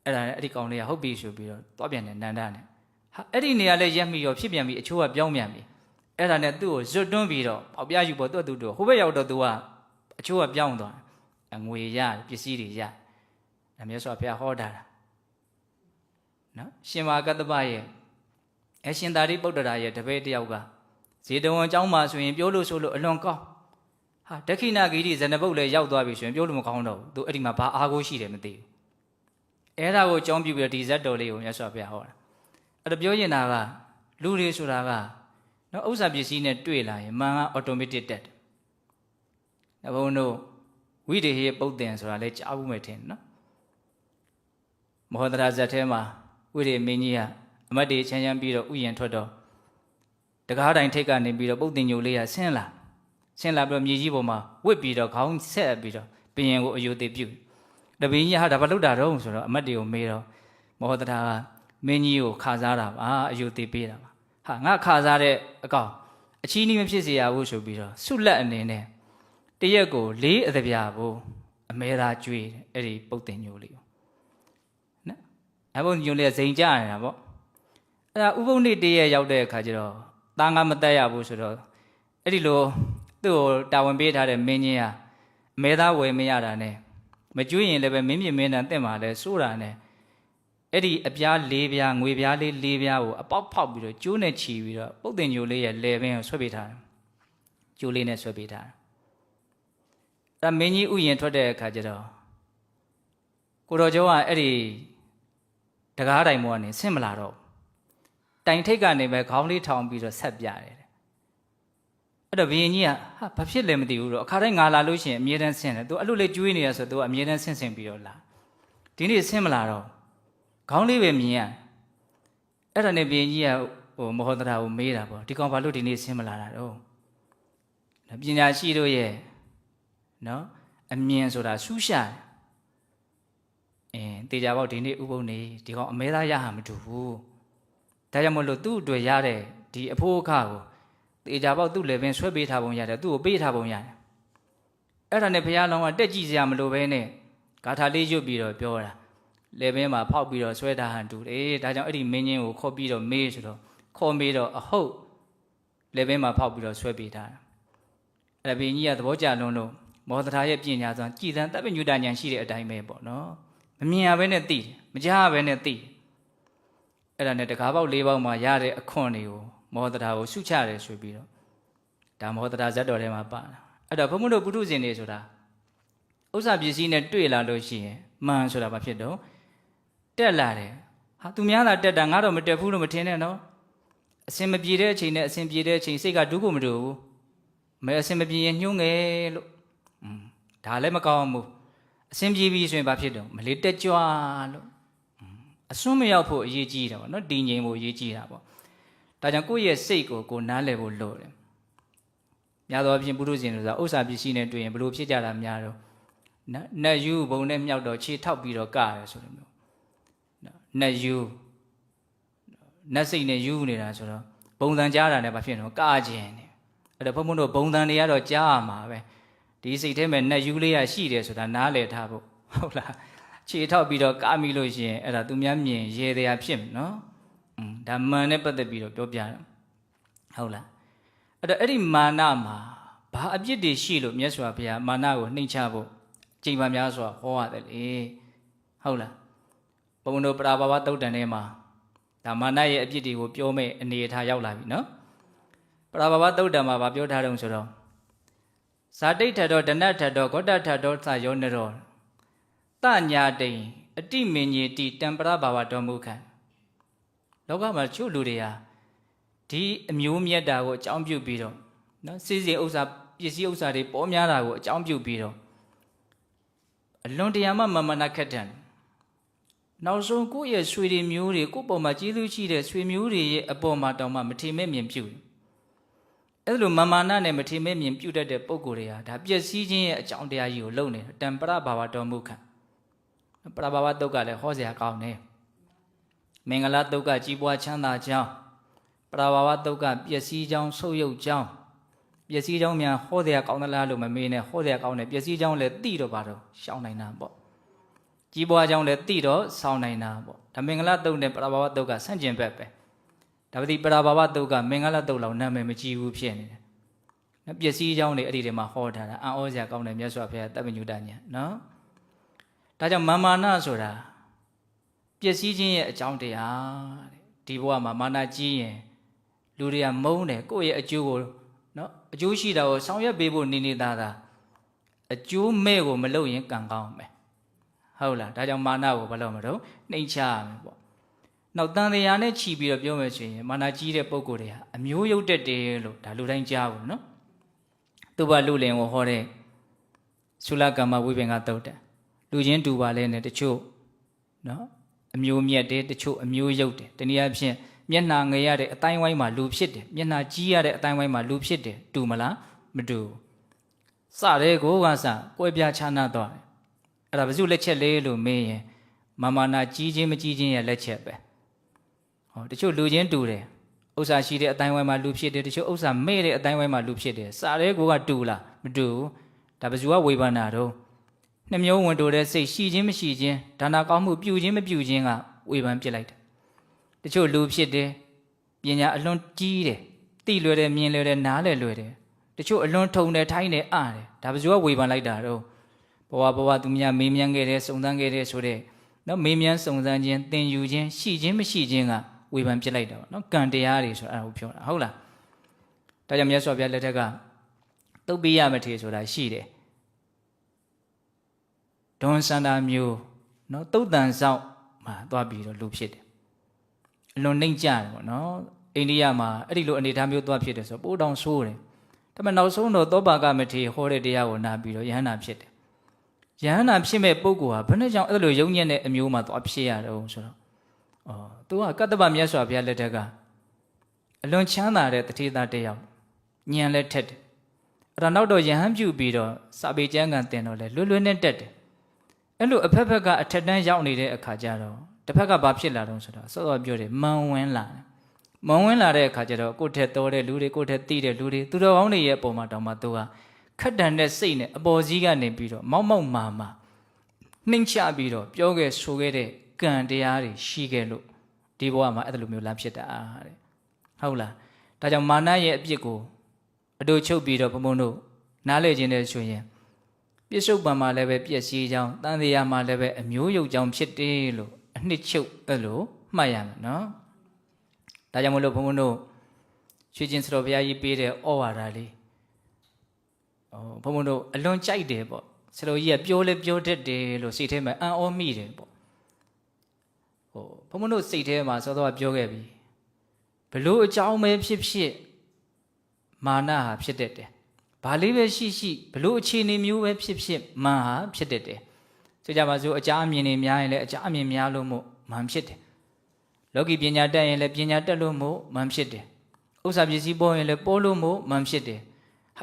အဲ့ဒါနဲ့အဲ့ဒီကောင်လေးကဟုတ်ပြီဆိုပြီးတော့သွားပြန်တယ်နန္ဒနဲ့ဟာအဲ့ဒီနေရာလဲရက်မိရောဖြစ်ပြန်ပြီအချိုးကပြောင်းပြန်ပြီအဲ့ဒါနဲ့သူ့ကိုဇွတ်တွန်းပြီးတော့ပေါက်ပြယူပေါ်သူ့ဟိုဘက်ရောက်တော့သူကအချိုးကပြောင်းသွား ငွေရပစ္စည်းတွေရဒါမျိုးဆိုဘုရားဟောတာနော်ရှင်မာကတ္တပရဲ့အရှင်သာရိပုတ္တရာရဲ့တပည့်တယောက်ကဇေတဝန်ကျောင်းမှာဆိုရင်ပြောလို့ဆိုလို့အလွန်ကောင်းဟာဒက္ခိဏဂိရိဇနပုတ်လည်းရောက်သွားပြီဆိုရင်ပြောလို့မကောင်းတော့ဘူးသူအဲ့ဒီမှာဘာအားကိုးရှိတယ်မသိဘူးအဲ့ဒါကိုအကြောင်းပြုပြီးတော့ဒီဇတ်တော်လေးကိုမြတ်စွာဘုရားဟောတာအဲ့တော့ပြောရင်တာကလူတွေဆိုတာကနော်ဥစ္စာပစ္စည်းနဲ့တွေ့လာရင်မန်က automatic တက်တယ်။ဘုန်းတို့ဝိတေဟိပုတ်တင်ဆိုတာလည်းကြားဘူးမယ်ထင်နော်။မဟောဒရာဇတ်ထဲမှာဝိတေမင်းကြီးကအမတ်တွေချမ်းချမ်းပြီးတော့ဥယျာဉ်ထွက်တော့တကားတိုင်းထိတ်ကနေပြီးတော့ပုတ်တင်ညိုလေးကဆင်းလာပြီးတော့မြေကြီးပေါ်မှာဝစ်ပြီးတော့ခေါင်းဆက်ပြီးတော့ဘယင်ကိုအယုသိပြုတပင်းကြီးဟာဒါဘာလုပ်တာတော့ဆိုတော့အမတ်တွေကိုမေးတော့မဟောဒရာကမင်းကြီးကိုခါစားတာပါအယုသိပေးတာပါဟာငါခါစားတဲ့အကောင်အချီးနှီးမဖြစ်စေရဘူးဆိုပြီးတော့ဆုလက်အနေနဲ့တရက်ကို၄အသပြာကိုအမဲသားကျွေးတယ်အဲ့ဒီပုတ်တင်ညိုလေးကိုနော်အပုတ်ညိုလေးကဇိမ်ကြနေတာပေါ့အဲ့ဒါဥပုပ်နေ့တရက်ရောက်တဲ့အခါကျတော့သားငါမတက်ရဘူးဆိုတော့အဲ့ဒီလိုသူ့ကိုတာဝန်ပေးထားတဲ့မင်းကြီးကအမဲသားဝယ်မရတာနဲ့မကျွေးရင်လည်းပဲမင်းမြင့်မင်းတန်တက်မှာလဲစိုးတာနဲ့အဲ့ဒီအပြား၄ပြားငွေပြားလေး၄ပြားကိုအပေါက်ဖောက်ပြီးတော့ကျိုးနဲ့ချီပြီးတော့ပုတ်တင်ညိုလေးရဲ့လေပင်ကိုဆွဲပေးထားတယ်ကျိုးလေးနဲ့ဆွဲပေးထားတယ်အဲ့မင်းကြီးဥယျာဉ်ထွက်တဲ့အခါကျတော့ကိုတော်ကျော်ကအဲ့ဒီတကားတိုင်ပေါ်ကနေဆင်းမလာတော့တိုင်ထိတ်ကနေပဲခေါင်းလေးထောင်ပြီးတော့ဆက်ပြတယ်အဲ့တော့ဘုရင်ကြီးကဟာဘာဖြစ်လဲမသိဘူးတော့အခါတိုင်းငါလာလို့ရှိရင်အမြဲတမ်းဆင်းတယ်သူအဲ့လိုလေကျွေးနေရဆိုသူကအမြဲတမ်းဆင်းပြီးတော့လာဒီနေ့ဆင်းမလာတော့ခေါင်းလေးပဲမြင်ရအဲ့ဒါနဲ့ဘုရင်ကြီးကမဟောဒရာကိုမေးတာပေါ့ဒီကောင်ဘာလို့ဒီနေ့ဆင်းမလာတာတော့ပညာရှိတို့ရဲ့နော်အမြင်ဆိုတာဆူးရှာတေချာပေါက်ဒီနေ့ဥပုပ်နေဒီကောင်အမဲသားရဟမတူဘူးဒါကြောင့်မလို့သူ့အတွက်ရတဲ့ဒီအဖို့အခါကိုတေချာပေါက်သူ့လည်းပင်ဆွဲပေးထားပုံရတယ်သူ့ကိုပေးထားပုံရတယ်အဲ့ဒါနဲ့ဘုရားလောင်းကတက်ကြည့်စရာမလိုပဲနဲ့ဂါထာလေးရွတ်ပြီးတော့ပြောတာလေပင်မှာဖောက်ပြီးတော့ဆွဲထားဟန်တူတယ်ဒါကြောင့်အဲ့ဒီမင်းချင်းကိုခေါ်ပြီးတော့မေးဆိုတော့ခေါ်မေးတော့အဟုတ်လေပင်မှာဖောက်ပြီးတော့ဆွဲပေးထားတာအဲ့ဒါဘုရင်ကြီးကသဘောကျလွန်းလို့မောဒရာရဲ့ပညာဆိုကြည်သံတပ်ပညုတဉာဏ်ရှိတဲ့အတိုင်းပဲပေါ့နော်မမြင်ရဘဲနဲ့သိတယ်မကြားရဘဲနဲ့သိတယ်အဲ့ဒါနဲ့တကားပေါက်၄ပေါက်မှာရတဲ့အခွန်တွေကိုမောဒရာကိုရှုချတယ်ဆိုပြီးတော့ဒါမောဒရာဇတ်တော်ထဲမှာပါတာအဲ့တော့ဘုံဘုံတို့ပုထုဇဉ်တွေဆိုတာဥစ္စာပစ္စည်းနဲ့တွေ့လာလို့ရှိရင်မှန်ဆိုတာဘာဖြစ်တော့တက်လာတယ်ဟာသူများလာတက်တာငါတော့မတက်ဘူးလို့မထင်နဲ့နော်အစင်မပြေတဲ့အချိန်နဲ့အစင်ပြေတဲ့အချိန်စိတ်ကဒုက္ခမတူဘူးမဲအစင်မပြေရင်ညှိုးငယ်လို့ဒါလည်းမကောင်းဘူးအစင်ပြေပြီဆိုရင်ဘာဖြစ်တော့မလေးတက်ကြွလို့အစွန်းမရောက်ဖို့အရေးကြီးတာပေါ့နော်တည်ငြိမ်ဖို့အရေးကြီးတာပေါ့ဒါကြောင့်ကိုယ့်ရဲ့စိတ်ကိုနားလည်ဖို့လိုတယ်များသောအားဖြင့်ပုထုဇဉ်တို့ဆိုတာဥစ္စာပစ္စည်းနဲ့တွေ့ရင်ဘလို့ဖြစ်ကြတာများတော့နတ်ယူဘုံနဲ့မြောက်တော့ခြေထောက်ပြီးတော့ကရတယ်ဆိုလိုမျိုးနတ်ယူနတ်စိတ်နဲ့ယူနေတာဆိုတော့ဘုံတန်ကြားတာနဲ့ဘာဖြစ်တော့ကခြင်းနေအဲ့တော့ဘုံဘုံတို့ဘုံတန်တွေကတော့ကြားရမှာပဲဒီစိတ်ထဲမှာနတ်ယူလေးရရှိတယ်ဆိုတာနားလည်ထားဖို့ဟုတ်လားခြေထောက်ပြီးတော့ကမိလို့ရှိရင်အဲ့ဒါသူများမြင်ရေတရားဖြစ်မယ်နော်ဒါမှန်နဲ့ပတ်သက်ပြီးတော့ပြောပြတယ်ဟုတ်လားအဲ့တော့အဲ့ဒီမာနမှာဘာအပြစ်တွေရှိလို့မြတ်စွာဘုရားမာနကိုနှိမ်ချဖို့ချိန်ပါများစွာဟောရတယ်လေဟုတ်လားဘုံတို့ပရာဘာဝသုတ်တန်ထဲမှာဒါမာနရဲ့အပြစ်တွေကိုပြောမဲ့အနေအထားရောက်လာပြီနော်ပရာဘာဝသုတ်တန်မှာဗာပြောထားတယ်ဆိုတော့ဇာတိထတောဒနထတောဂေါတထတောသယောနရောတညာတိန်အတိမင်ကြီးတိတံပရဘာဝတော်မူခံလောကမှာချို့လူတွေဟာဒီအမျိုးမြတ်တာကိုအကြောင်းပြုပြီးတော့နော်စီစဉ်ဥစ္စာပစ္စည်းဥစ္စာတွေပေါ်များတာကိုအကြောင်းပြုပြီးတော့အလွန်တရာမှမမနာခက်တယ်နောက်ဆုံးကိုယ့်ရဲ့ဆွေတွေမျိုးတွေကိုယ့်ပေါ်မှာကျေးဇူးရှိတဲ့ဆွေမျိုးတွေရဲ့အပေါ်မှာတောင်မှမထင်မဲ့မြင်ပြုတယ်အဲ့လိုမမာနနဲ့မထင်မဲ့မြင်ပြုတတ်တဲ့ပုံကိုယ်တွေဟာဒါပျက်စီးခြင်းရဲ့အကြောင်းတရားကြီးကိုလုပ်နေတယ်တံပရဘာဝတော်မူခံပရဘာဝတုတ်ကလည်းဟောစရာကောင်းတယ်မင်္ဂလာတုတ်ကကြီးပွားချမ်းသာကြောင်းပရဘာဝတုတ်ကပျက်စီးကြောင်းဆုတ်ယုတ်ကြောင်းပျက်စီးကြောင်းများဟောစရာကောင်းသလားလို့မမေးနဲ့ဟောစရာကောင်းတယ်ပျက်စီးကြောင်းလည်းတိတော့ပါတော့ရှောင်းနိုင်တာပေါ့ကြီးပွားကြောင်းလည်းတိတော့ဆောင်းနိုင်တာပေါ့ဒါမင်္ဂလာတုတ်နဲ့ပရဘာဝတုတ်ကဆန့်ကျင်ဘက်ပဲဒါပေမဲ့ပရဘာဝတုတ်ကမင်္ဂလာတုတ်လောက်နာမည်မကြီးဘူးဖြစ်နေတယ် နော်ပျက်စီးကြောင်းတွေအဲ့ဒီထဲမှာဟောထားတာအံ့ဩစရာကောင်းတယ်မြတ်စွာဘုရားတပ္ပညုတညာနော်ဒါကြောင့်မာနဆိုတာပျက်စီးခြင်းရဲ့အကြောင်းတရားတဲ့ဒီဘဝမှာမာနကြီးရင်လူတွေကမုန်းတယ်ကိုယ့်ရဲ့အကျိုးကိုနော်အကျိုးရှိတာကိုဆောင်ရွက်ပေးဖို့နေနေသားသားအကျိုးမဲ့ကိုမလုပ်ရင်ကံကောင်းမယ်ဟုတ်လားဒါကြောင့်မာနကိုဘာလို့မလုပ်နှိမ့်ချရမယ်ပေါ့နောက်တန်တရားနဲ့ခြီးပြီးတော့ပြောမယ်ဆိုရင်မာနကြီးတဲ့ပုံကိုယ်တွေဟာအမျိုးရုပ်တက်တယ်လို့ဒါလူတိုင်းကြားဘူးနော်သူ့ဘာလူလင်ကိုဟောတဲ့သုလကမ္မဝိပင်ကတုတ်တယ်လူချင်းတူပါလဲနဲ့တချို့နော်အမျိုးမြတ်တယ်တချို့အမျိုးရုပ်တယ်တနည်းအားဖြင့်မျက်နှာငယ်ရတဲ့အတိုင်းဝိုင်းမှာလူဖြစ်တယ်မျက်နှာကြီးရတဲ့အတိုင်းဝိုင်းမှာလူဖြစ်တယ်တူမလားမတူစတဲ့ကိုကစကွဲပြားခြားနားသွားတယ်အဲ့ဒါဘယ်သူလက်ချက်လဲလို့မေးရင်မာနာကြီးခြင်းမကြီးခြင်းရဲ့လက်ချက်ပဲဟောတချို့လူချင်းတူတယ်ဥစ္စာရှိတဲ့အတိုင်းဝိုင်းမှာလူဖြစ်တယ်တချို့ဥစ္စာမဲ့တဲ့အတိုင်းဝိုင်းမှာလူဖြစ်တယ်စတဲ့ကိုကတူလားမတူဒါဘယ်သူကဝေဖန်တာတော့နှမျိုးဝင်တိုတဲ့စိတ်ရှိခြင်းမရှိခြင်းဒါနာကောင်းမှုပြုခြင်းမပြုခြင်းကဝေဖန်ပြစ်လိုက်တယ်တချို့လူဖြစ်တယ်ပညာအလွန်ကြီးတယ်သိလွယ်တယ်မြင်လွယ်တယ်နားလည်လွယ်တယ်တချို့အလွန်ထုံတယ်ထိုင်းတယ်အားတယ်ဒါဘယ်သူကဝေဖန်လိုက်တာတော့ဘဝသူများမေးမြန်းခဲ့တယ်စုံစမ်းခဲ့တယ်ဆိုတဲ့နော်မေးမြန်းစုံစမ်းခြင်းသင်ယူခြင်းရှိခြင်းမရှိခြင်းကဝေဖန်ပြစ်လိုက်တာပေါ့နော်ကံတရားတွေဆိုအဲ့ဒါကိုပြောတာဟုတ်လားဒါကြောင့်မြတ်စွာဘုရားလက်ထက်ကသုတ်ပိယမထေရဆိုတာရှိတယ်ဒွန်စန္ဒာမျိုးနော်တုတ်တန်ဆောင်မှာသွားပြီးတော့လူဖြစ်တယ်အလွန်နှိမ့်ကြတယ်ပေါ့နော်အိန္ဒိယမှာအဲ့ဒီလိုအနေအထားမျိုးသွားဖြစ်တယ်ဆိုပိုးတောင်ဆိုးတယ်ဒါပေမဲ့နောက်ဆုံးတော့သောပါကမထေရဟောတဲ့တရားကိုနာပြီးတော့ယဟန္တာဖြစ်တယ်ယဟန္တာဖြစ်မဲ့ပုဂ္ဂိုလ်ဟာဘယ်နဲ့ကြောင့်အဲ့လိုယုံညံ့တဲ့အမျိုးမှာသွားဖြစ်ရတော့ဆိုတော့သူကကတ္တပမြတ်စွာဘုရားလက်ထက်ကအလွန်ချမ်းသာတဲ့တထေသားတစ်ယောက်ဉာဏ်လည်းထက်တယ်အဲ့ဒါနောက်တော့ယဟန်ပြုပြီးတော့စာပေကျမ်းကန်တင်တော့လဲလွတ်လွတ်နဲ့တက်တယ်အဲ့လိုအဖက်ဖက်ကအထက်တန်းရောက်နေတဲ့အခါကျတော့တစ်ဖက်ကဘာဖြစ်လာတော့ဆိုတော့စောစောပြောတယ်မန်ဝင်လာတယ်မန်ဝင်လာတဲ့အခါကျတော့ကိုယ့်ထက်တော်တဲ့လူတွေကိုယ့်ထက်သိတဲ့လူတွေသူတော်ကောင်းတွေရဲ့အပေါ်မှာတောင်မှသူကခက်တန်တဲ့စိတ်နဲ့အပေါ်စီးကနေပြီးတော့မောက်မောက်မာမာနှိမ့်ချပြီးတော့ပြောခဲ့ဆိုခဲ့တဲ့ကံတရားတွေရှိခဲ့လို့ဒီဘဝမှာအဲ့လိုမျိုးလမ်းဖြစ်တာတဲ့ဟုတ်လားဒါကြောင့်မာနရဲ့အပြစ်ကိုအတူချုပ်ပြီးတော့ဘုံဘုံတို့နားလည်ခြင်းနဲ့ဆိုရင်ပြစ္ဆုတ်ပံမှာလည်းပဲပျက်စီးကြောင်းတန်တရားမှာလည်းပဲအမျိုးယုတ်ကြောင်းဖြစ်တယ်လို့အနှစ်ချုပ်အဲ့လိုမှတ်ရမယ်နော်ဒါကြောင့်မလို့ဘုံဘုံတို့ရွှေကျင်စတော်ဘုရားကြီးပေးတဲ့ဩဝါဒလေးဘုံဘုံတို့အလွန်ကြိုက်တယ်ပေါ့စတော်ကြီးကပြောလဲပြောတတ်တယ်လို့စိတ်ထဲမှာအံ့ဩမိတယ်ပေါ့ဘုံဘုံတို့စိတ်ထဲမှာစောစောကပြောခဲ့ပြီဘလို့အကြောင်းပဲဖြစ်ဖြစ်မာနဟာဖြစ်တတ်တယ်ဘာလေးပဲရှိရှိဘလို့အခြေအနေမျိုးပဲဖြစ်ဖြစ်မာဟာဖြစ်တတ်တယ်ဆိုကြပါစို့အကြအမြင်တွေများရင်လည်းအကြအမြင်များလို့မို့မာဖြစ်တယ်လောကီပညာတတ်ရင်လည်းပညာတတ်လို့မို့မာဖြစ်တယ်ဥစ္စာပစ္စည်းပေါ်ရင်လည်းပေါ်လို့မို့မာဖြစ်တယ်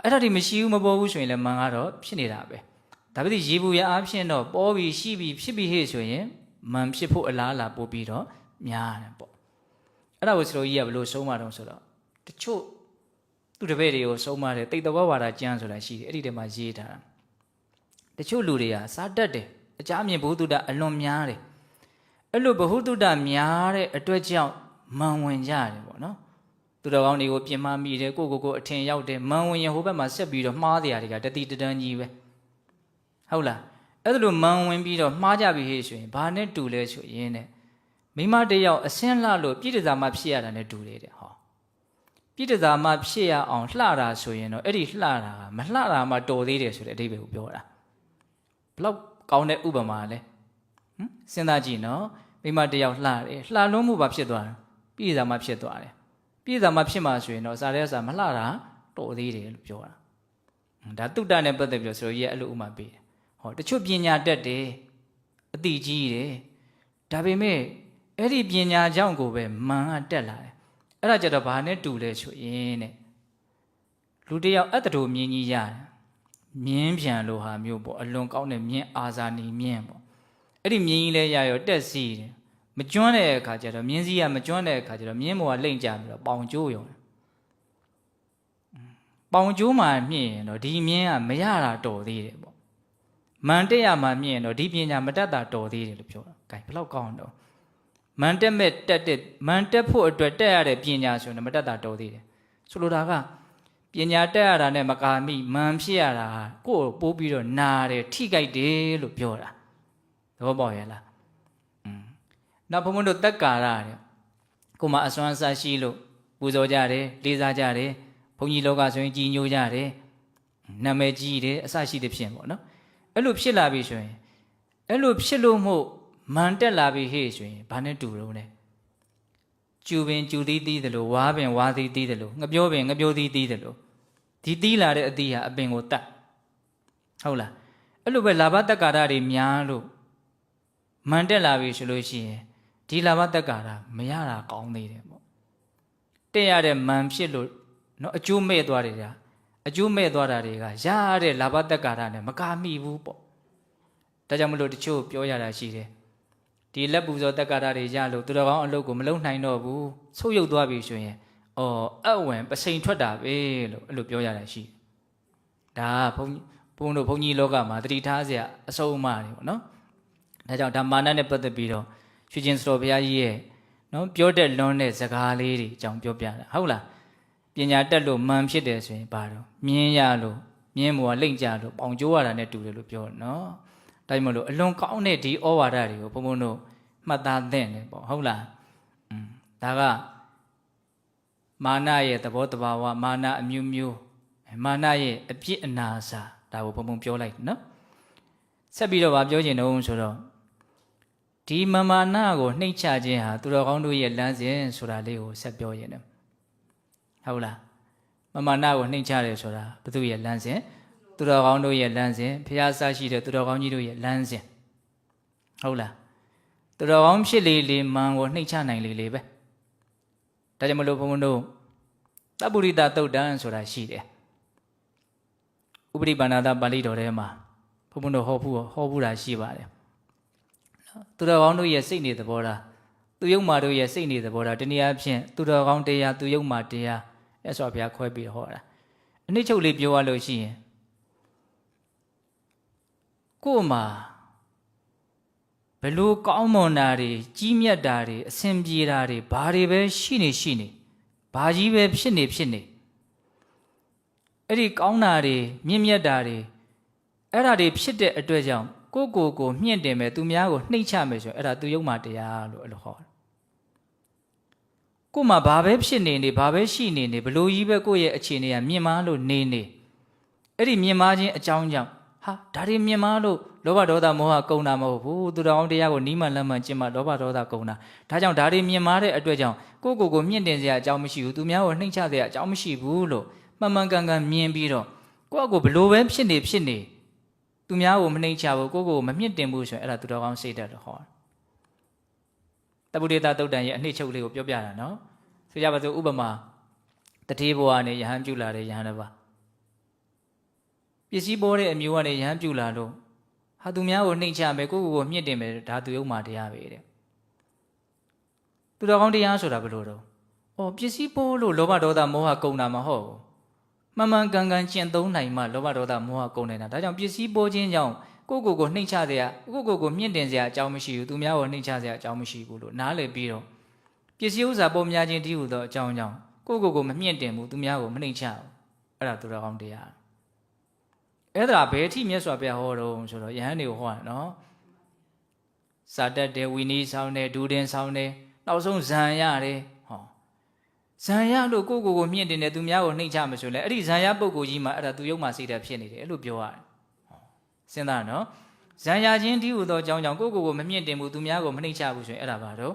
အဲ့ဒါတွေမရှိဘူးမပေါ်ဘူးဆိုရင်လည်းမာကတော့ဖြစ်နေတာပဲဒါပေမဲ့ရေဘူးရအားဖြင့်တော့ပေါ်ပြီးရှိပြီးဖြစ်ပြီးဟဲ့ဆိုရင်မာဖြစ်ဖို့အလားအလာပို့ပြီးတော့များတယ်ပေါ့အဲ့ဒါကိုစတော်ကြီးကဘလို့ဆုံးမတော့ဆိုတော့တချို့သူတပည့်တွေကိုဆုံးမတယ်တိတ်တော်ဝါဒကျမ်းဆိုတာရှိတယ်အဲ့ဒီထဲမှာရေးထားတာတချို့လူတွေကစားတတ်တယ်အကြအမြင်ဘုဟုတုတအလွန်များတယ်အဲ့လိုဘဟုတုတများတဲ့အတွက်ကြောင့်မန်ဝင်ကြတယ်ပေါ့နော်သူတော်ကောင်းတွေကိုပြင်မမိတယ်ကိုအထင်ရောက်တယ်မန်ဝင်ရင်ဟိုဘက်မှာဆက်ပြီးတော့မှားတရားတွေကတတိတန်းကြီးပဲဟုတ်လားအဲ့လိုမန်ဝင်ပြီးတော့မှားကြပြီဟေ့ဆိုရင်ဘာနဲ့တူလဲဆိုရင်တဲ့မိမတယောက်အစင်းလှလို့ပြည့်တစားမှဖြစ်ရတာနဲ့တူတယ်တဲ့ဟောပြည့်တစားမှဖြစ်ရအောင်လှတာဆိုရင်တော့အဲ့ဒီလှတာကမလှတာမှတော်သေးတယ်ဆိုတဲ့အဓိပ္ပာယ်ကိုပြောတာဘလောက်ကောင်းတဲ့ဥပမာလဲစဉ်းစားကြည့်နော်မိမတယောက်လှတယ်လှလုံးမှုဘာဖြစ်သွားလဲပြည့်တစားမှဖြစ်သွားတယ်ပြည့်တစားမှဖြစ်မှဆိုရင်တော့စားတဲ့စားမလှတာတော်သေးတယ်လို့ပြောတာဒါတုတ္တနဲ့ပတ်သက်ပြီးဆိုတော့ရဲ့အဲ့လိုဥပမာပေးတယ်ဟောတချို့ပညာတတ်တယ်အတိကြီးတယ်ဒါပေမဲ့အဲ့ဒီပညာကြောင့်ကိုပဲမန်ကတက်လာတယ်အဲ့ဒါကြတော့ဘာနဲ့တူလဲဆိုရင်တဲ့လူတယောက်အတ္တတို့မြင်ကြီးရတယ်မြင်းပြန်လိုဟာမျိုးပေါ့အလွန်ကောင်းတဲ့မြင်းအာဇာနီမြင်းပေါ့အဲ့ဒီမြင်းကြီးလဲရရောတက်စီတယ်မကျွမ်းတဲ့အခါကျတော့မြင်းစည်းကမကျွမ်းတဲ့အခါကျတော့မြင်းဘောကလိမ့်ကြပြီးတော့ပေါင်ကျိုးရောပေါင်ကျိုးမှမြင့်ရင်တော့ဒီမြင်းကမရတာတော်သေးတယ်ပေါ့မန်တက်ရမှမြင့်ရင်တော့ဒီပညာမတတ်တာတော်သေးတယ်လို့ပြောတာဂိုင်ဘယ်လောက်ကောင်းတော့မန်တက်မဲ့တက်တဲ့မန်တက်ဖို့အတွက်တက်ရတဲ့ပညာဆိုရင်မတတ်တာတော်သေးတယ်ဆိုလိုတာက ပညာတက်ရတာနဲ့မကာမိမန်ဖြစ်ရတာကိုယ်ပိုးပြီးတော့နာတယ်ထိကြိုက်တယ်လို့ပြောတာသဘောပေါက်ရဲ့လားနောက်ဘုန်းဘုန်းတို့တက်ကာရတဲ့ကိုမအစွမ်းအစရှိလို့ပူဇော်ကြတယ်လေးစားကြတယ်ဘုန်းကြီးလောကဆိုရင်ကြီးညိုကြတယ်နာမည်ကြီးတယ်အစရှိတဲ့ဖြင့်ပေါ့နော်အဲ့လိုဖြစ်လာပြီဆိုရင်အဲ့လိုဖြစ်လို့မို့မန်တက်လာပြီဟေ့ဆိုရင်ဘာနဲ့တူတော့လဲကျူပင်ကျူသီးသီးတယ်လို့ဝါပင်ဝါသီးသီးတယ်လို့ငပြောပင်ငပြောသီးသီးတယ်လို့ဒီသီးလာတဲ့အသီးဟာအပင်ကိုတတ်ဟုတ်လားအဲ့လိုပဲလာဘတက္ကာရတွေများလို့မန်တက်လာပြီဆိုလို့ရှိရင်ဒီလာဘတက္ကာရမရတာကောင်းသေးတယ်ပေါ့တက်ရတဲ့မန်ဖြစ်လို့နော်အကျိုးမဲ့သွားတယ်ကြာအကျိုးမဲ့သွားတာတွေကရတဲ့လာဘတက္ကာရနဲ့မကာမိဘူးပေါ့ဒါကြောင့်မလို့တချို့ပြောရတာရှိတယ်ဒီလက်ပူဇော်တက္ကာရတွေရလို့သူတော်ကောင်းအလုပ်ကိုမလုပ်နိုင်တော့ဘူးဆုတ်ယုတ်သွားပြီဆိုရင်အဝင်ပစိန်ထွက်တာပဲလို့အဲ့လိုပြောရတာရှိဒါဘုန်းတို့ဘုန်းကြီးလောကမှာတတိထားเสียအဆုံးအမတွေပေါ့နော်ဒါကြောင့်ဒါမာနနဲ့ပတ်သက်ပြီးတော့ရွှေကျင်စတော်ဘုရားကြီးရဲ့နော်ပြောတဲ့လွန်းတဲ့စကားလေးတွေအကြောင်းပြောပြတာဟုတ်လားပညာတက်လို့မှန်ဖြစ်တယ်ဆိုရင်ဘာတော့မြင်းရလို့မြင်းမောလိမ့်ကြလို့ပေါင်ကျိုးရတာနဲ့တူတယ်လို့ပြောနော်ဒါကြောင့်မလို့အလွန်ကောင်းတဲ့ဒီဩဝါဒတွေကိုဘုန်းဘုန်းတို့မှတ်သားသင့်တယ်ပေါ့ဟုတ်လားဒါကမာနရဲ့သဘောတဘာဝမာနအမျိုးမျိုးမာနရဲ့အပြစ်အနာစာဒါကိုဘုံဘုံပြောလိုက်နော်ဆက်ပြီးတော့ဗာပြောချင်တော့ဆိုတော့ဒီမာနကိုနှိမ့်ချခြင်းဟာသူတော်ကောင်းတို့ရဲ့လမ်းစဉ်ဆိုတာလေးကိုဆက်ပြောရင်တယ်ဟုတ်လားမာနကိုနှိမ့်ချတယ်ဆိုတာဘသူရဲ့လမ်းစဉ်သူတော်ကောင်းတို့ရဲ့လမ်းစဉ်ဖျားဆရှိတဲ့သူတော်ကောင်းကြီးတို့ရဲ့လမ်းစဉ်ဟုတ်လားသူတော်ကောင်းဖြစ်လေလေမန်ကိုနှိမ့်ချနိုင်လေလေပဲဒါကြောင့်မလို့ဘုန်းဘုန်းတို့သဗ္ဗုရိတသုတ်တံဆိုတာရှိတယ်ဥပရိပါဏာတပါဠိတော်ထဲမှာဘုန်းဘုန်းတို့ဟောဘူးတာရှိပါတယ်သူတော်ကောင်းတို့ရဲ့စိတ်နေသဘောထားသူယုံမာတို့ရဲ့စိတ်နေသဘောထားတနည်းအားဖြင့်သူတော်ကောင်းတရားသူယုံမာတရားအဲ့ဆိုဘုရားခွဲပြီးဟောတာအနည်းချုပ်လေးပြောရလို့ရှိရင်ကိုယ်မှာဘလို့ကောင်းမွန်တာတွေကြီးမြတ်တာတွေအဆင်ပြေတာတွေဘာတွေပဲရှိနေဘာကြီးပဲဖြစ်နေအဲ့ဒီကောင်းတာတွေမြင့်မြတ်တာတွေအဲ့ဒါတွေဖြစ်တဲ့အတွက်ကြောင့်ကိုမြင့်တင်မယ်သူများကိုနှိမ့်ချမယ်ဆိုရင်အဲ့ဒါသူယုံမှတရားလို့အဲ့လိုဟောကိုမှဘာပဲဖြစ်နေဘာပဲရှိနေဘလို့ကြီးပဲကိုရဲ့အခြေအနေကမြင့်မားလို့နေအဲ့ဒီမြင့်မားခြင်းအကြောင်းကြောင့်ဟာဒါတွေမြင်မလို့လောဘဒေါသမောဟကုန်တာမဟုတ်ဘူးသူတော်ကောင်းတရားကိုနီးမှန်လမ်းမှန်ကျင့်မှလောဘဒေါသကုန်တာဒါကြောင့်ဒါတွေမြင်မာတဲ့အတွက်ကြောင့်ကိုမြင့်တင်စရာအကြောင်းမရှိဘူးသူများကိုနှိမ့်ချစရာအကြောင်းမရှိဘူးလို့မှန်မှန်ကန်ကန်မြင်ပြီးတော့ကိုဘလို့ပဲဖြစ်နေသူများကိုမနှိမ့်ချဘူးကိုမမြင့်တင်ဘူးဆိုရင်အဲ့ဒါသူတော်ကောင်းစိတ်ဓာတ်လို့ဟောတပုဒေတာသုတ်တန်ရဲ့အနှစ်ချုပ်လေးကိုပြောပြတာနော်ဆိုကြပါစို့ဥပမာတတိဘဝနဲ့ယဟန်ပြုလာတဲ့ယဟန်တစ်ပါးပစ္စည်းပေါ်တဲ့အမျိုးကနေရဟန်းပြူလာလို့ဟာသူများကိုနှိမ့်ချမယ်ကိုမြင့်တင်မယ်ဒါသူယုံမှတရားပဲတဲ့သူတော်ကောင်းတရားဆိုတာဘယ်လိုတော့ပစ္စည်းပေါ်လို့လောဘဒေါသမောဟကုန်တာမဟုတ်ဘူးမှန်မှန်ကန်ကန်ကျင့်သုံးနိုင်မှလောဘဒေါသမောဟကုန်နေတာဒါကြောင့်ပစ္စည်းပေါ်ခြင်းကြောင့်ကိုနှိမ့်ချစရာကိုမြင့်တင်စရာအကြောင်းမရှိဘူးသူများကိုနှိမ့်ချစရာအကြောင်းမရှိဘူးလို့နားလည်ပြီးတော့ပစ္စည်းဥစ္စာပေါ်များခြင်းတည်းဟူသောအကြောင်းကြောင့်ကိုမမြင့်တင်ဘူးသူများကိုမနှိမ့်ချဘူးအဲ့ဒါသူတော်ကောင်းတရားအဲ့ဒါဘယ်အထိမြတ်စွာဘုရားဟောတော့ဆိုတော့ယဟန်တွေကိုဟောတာနော်စာတတ်တယ်ဝီနီးဆောင်တယ်ဒူတင်ဆောင်တယ်နောက်ဆုံးဇံရတယ်ဇံရလို့ကိုမြင့်တင်တယ်သူများကိုနှိမ့်ချမှဆိုလဲအဲ့ဒီဇံရပုဂ္ဂိုလ်ကြီးမှာအဲ့ဒါသူယုံမှစိတ်ဓာတ်ဖြစ်နေတယ်အဲ့လိုပြောရတယ်စဉ်းစားနော်ဇံရခြင်းတည်းဟူသောအကြောင်းကြောင့်ကိုမမြင့်တင်ဘူးသူများကိုမနှိမ့်ချဘူးဆိုရင်အဲ့ဒါဘာတော့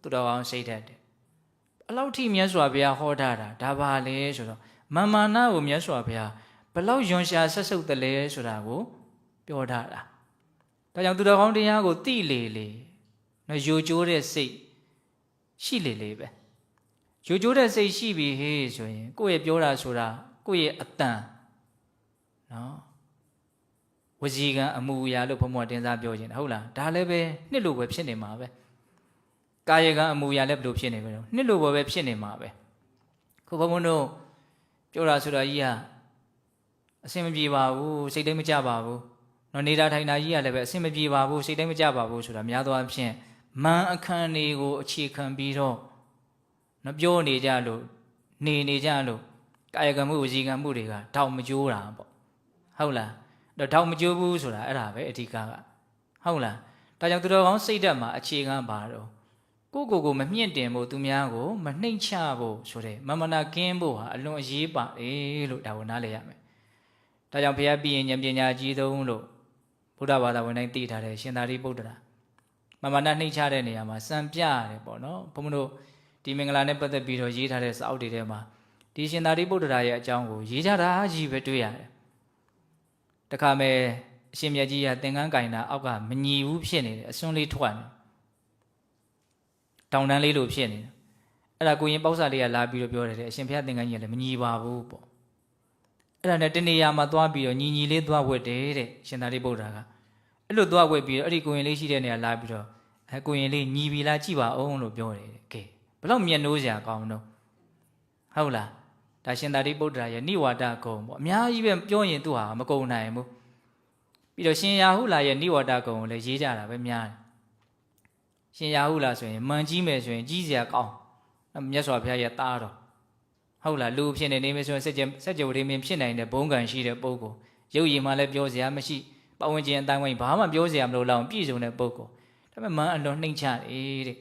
သူတော်ကောင်းစိတ်ဓာတ်တယ်အဲ့လောက်ထိမြတ်စွာဘုရားဟောထားတာဒါပါလေဆိုတော့မာနကိုမြတ်စွာဘုရားဘလောက်ယွန်ရှာဆက်ဆုပ်တယ်လဲဆိုတာကိုပြောထားတာဒါကြောင့်သူတော်ကောင်းတရားကိုသိလေနော်ယိုကျိုးတဲ့စိတ်ရှိလေပဲယိုကျိုးတဲ့စိတ်ရှိပြီဟေးဆိုရင်ကိုယ့်ရဲ့ပြောတာဆိုတာကိုယ့်ရဲ့အတန်နော်ဝစီကံအမှုအရာလို့ဘုံဘွားတင်စားပြောခြင်းဟုတ်လားဒါလည်းပဲနှစ်လိုပဲဖြစ်နေမှာပဲကာယကံအမှုအရာလည်းဘယ်လိုဖြစ်နေပဲနှစ်လိုပဲဖြစ်နေမှာပဲခုဘုံဘုံတို့ပြောတာဆိုတာကြီးကအဆင်မပြေပါဘူးစိတ်တိုင်းမကြပါဘူးနော်နေတာထိုင်တာကြီးကလည်းပဲအဆင်မပြေပါဘူးစိတ်တိုင်းမကြပါဘူးဆိုတာများသောအားဖြင့်မန်အခန်းတွေကိုအခြေခံပြီးတော့နော်ပြောနေကြလို့နေကြလို့ ကာယကံမှုဝစီကံမှုတွေကထောင်မကျိုးတာပေါ့ဟုတ်လားတော့ထောင်မကျိုးဘူးဆိုတာအဲ့ဒါပဲအဓိကဟုတ်လားဒါကြောင့်သူတော်ကောင်းစိတ်ဓာတ်မှာအခြေခံပါတော့ကိုမမြင့်တင်ဖို့သူများကိုမနှိမ့်ချဖို့ဆိုတဲ့မမနာကင်းဖို့ဟာအလွန်အရေးပါတယ်လို့ဒါကိုနားလည်ရမယ်ဒါကြောင့်ဘုရားပြည့်ရင်ဉာဏ်ပညာကြီးဆုံးလို့ဘုရားဘာသာဝင်တိုင်းသိထားတယ်ရှင်သာရိပုတ္တရာမမနာနှိမ့်ချတဲ့နေရာမှာစံပြရတယ်ပေါ့နော်ဘုန်းဘုန်းတို့ဒီမင်္ဂလာနဲ့ပတ်သက်ပြီးတော့ရေးထားတဲ့စာအုပ်တွေထဲမှာဒီရှင်သာရိပုတ္တရာရဲ့အကြောင်းကိုရေးကြတာကြီးပဲတွေ့ရတယ်တခါမဲ့အရှင်မြတ်ကြီးကသင်္ကန်းကင်တာအောက်ကမညီဘူးဖြစ်နေတယ်အစွန်းလေးထွက်နေတောင်တန်းလေးလိုဖြစ်နေတယ်အဲ့ဒါကိုရင်ပေါ့ဆာလေးကလာပြီးတော့ပြောတယ်အရှင်ဘုရားသင်္ကန်းကြီးကလည်းမညီပါဘူးပေါ့အဲ့ဒါနဲ့တနေရာမှာသွားပြီးတော့ညီလေးသွားဝတ်တယ်တဲ့ရှင်သာရိပုတ္တရာကအဲ့လိုသွားဝတ်ပြီးတော့အဲ့ဒီကိုရင်လေးရှိတဲ့နေရာလာပြီးတော့ကိုရင်လေးညီပြီလားကြည့်ပါအောင်လို့ပြောတယ်ကဲဘလောက်မျက်နှိုးစရာကောင်းတော့ဟုတ်လားဒါရှင်သာရိပုတ္တရာရဲ့နိဝါဒဂုံပေါ့အများကြီးပဲပြောရင်သူဟာမကုန်နိုင်ဘူးပြီးတော့ရှင်ရာဟုလာရဲ့နိဝါဒဂုံကိုလည်းရေးကြတာပဲများတယ်ရှင်ရာဟုလာဆိုရင်မှန်ကြီးမယ်ဆိုရင်ကြီးစရာကောင်းမြတ်စွာဘုရားရဲ့သားတော်ဟုတ်လားလူဖြစ်နေမယ်ဆိုရင်စัจ java ရင်းဖြစ်နိုင်တဲ့ဘုံကံရှိတဲ့ပုဂ္ဂိုလ်ရုပ်ရည်မှလည်းပြောစရာမရှိပတ်ဝန်းကျင်အတိုင်းဝိုင်းဘာမှပြောစရာမလိုလောက်ပြည့်စုံတဲ့ပုဂ္ဂိုလ်ဒါပေမဲ့မှန်အလွန်နှိမ့်ချတယ်တဲ့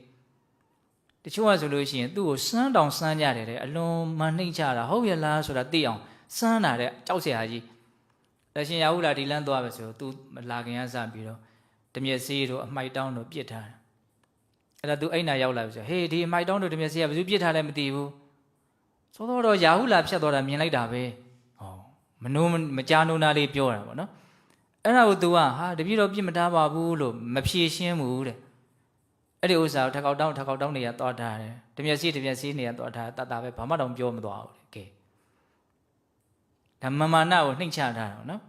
တချို့ကဆိုလို့ရှိရင်သူ့ကိုစမ်းတောင်စမ်းကြတယ်တဲ့အလွန်မှန်နှိမ့်ချတာဟုတ်ရလားဆိုတာသိအောင်စမ်းတာတဲ့ကြောက်စရာကြီးတရှင်ရဟုလာဒီလန်းသွားပဲဆိုသူလာခင်ကစပြီးတော့တမျက်စေးတို့အမိုက်တောင်းတို့ပြစ်ထားတယ်အဲ့ဒါသူအိမ်နာရောက်လာပြီဆိုဟေးဒီအမိုက်တောင်းတို့တမျက်စေးကဘယ်သူပြစ်ထားလဲမသိဘူးသို့တော့ရာဟုလာဖြတ်သွားတာမြင်လိုက်တာပဲဟောမကြားနိုးနာလေးပြောတာပေါ့နော်အဲ့ဒါကို तू ကဟာတပြည့်တော့ပြစ်မထားပါဘူးလို့မဖြေရှင်းဘူးတဲ့အဲ့ဒီဥစ္စာကိုထက်ကောက်တောင်းနေရသွားထားတယ်တမျက်စေးနေရသွားထားတတ်တာပဲဘာမှတော့ပြောမသွားဘူးတဲ့ကဲဒါမာနကိုနှိမ့်ချထားတာနော်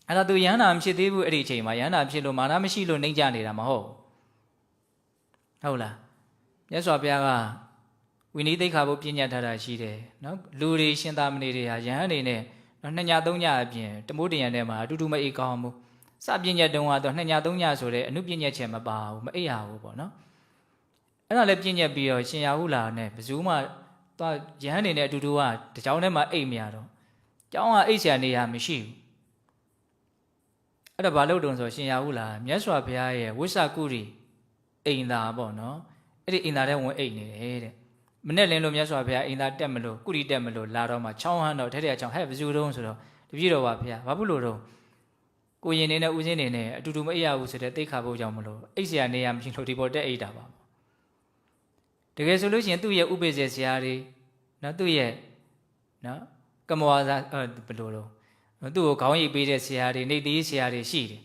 အဲ့ဒါ तू ယန္တာမဖြစ်သေးဘူးအဲ့ဒီအချိန်မှာယန္တာဖြစ်လို့မာနမရှိလို့နှိမ့်ချနေတာမဟုတ်ဟုတ်လားမြတ်စွာဘုရားကဝိနည်းသိက္ခာပုပညာထားတာရှိတယ်နော်လူတွေရှင်သာမဏေတွေဟာယဟန်နေနဲ့နှစ်ညသုံးညအပြင်တမိုးတရံထဲမှာအတူတူမအိပ်ကောင်းဘူးစပညာတုံးကတော့နှစ်ညသုံးညဆိုတဲ့အနုပညာချက်မပါဘူးမအိပ်ရဘူးပေါ့နော်အဲ့ဒါလည်းပညာပြီးတော့ရှင်ရာဟုလာနဲ့ဘယ်သူမှသွားယဟန်နေနဲ့အတူတူကတကြောင်ထဲမှာအိပ်မရတော့ကျောင်းကအိပ်ဆရာနေရမရှိဘူးအဲ့ဒါဘာလို့တုံးဆိုရှင်ရာဟုလာမြတ်စွာဘုရားရဲ့ဝိသကုရိအိမ်သာပေါ့နော်အဲ့ဒီအိမ်သာထဲဝင်အိပ်နေတယ်တဲ့မနဲ့လင်းလို့မြတ်စွာဘုရားအိမ်သာတက်မလို့ကုရိတက်မလို့လာတော့မှချောင်းဟန်းတော့ထဲထဲချောင်းဟဲ့ဘယ်သူတုံးဆိုတော့တပြည့်တော်ပါဘုရားဘာဖြစ်လို့တော့ကိုရင်နေနဲ့ဦးစင်းနေနဲ့အတူတူမအိပ်ရဘူးဆိုတဲ့သိက္ခာပုတ်ကြောင့်မလို့အိပ်ဆရာနေရမရှိလို့ဒီပေါ်တက်အိပ်တာပါတကယ်ဆိုလို့ရှိရင်သူ့ရဲ့ဥပိ္ပဇေဆရာတွေနော်သူ့ရဲ့နော်ကမောဝါစာဘယ်လိုတော့သူ့ကိုခေါင်းရိပ်ပေးတဲ့ဆရာတွေနေသီးဆရာတွေရှိတယ်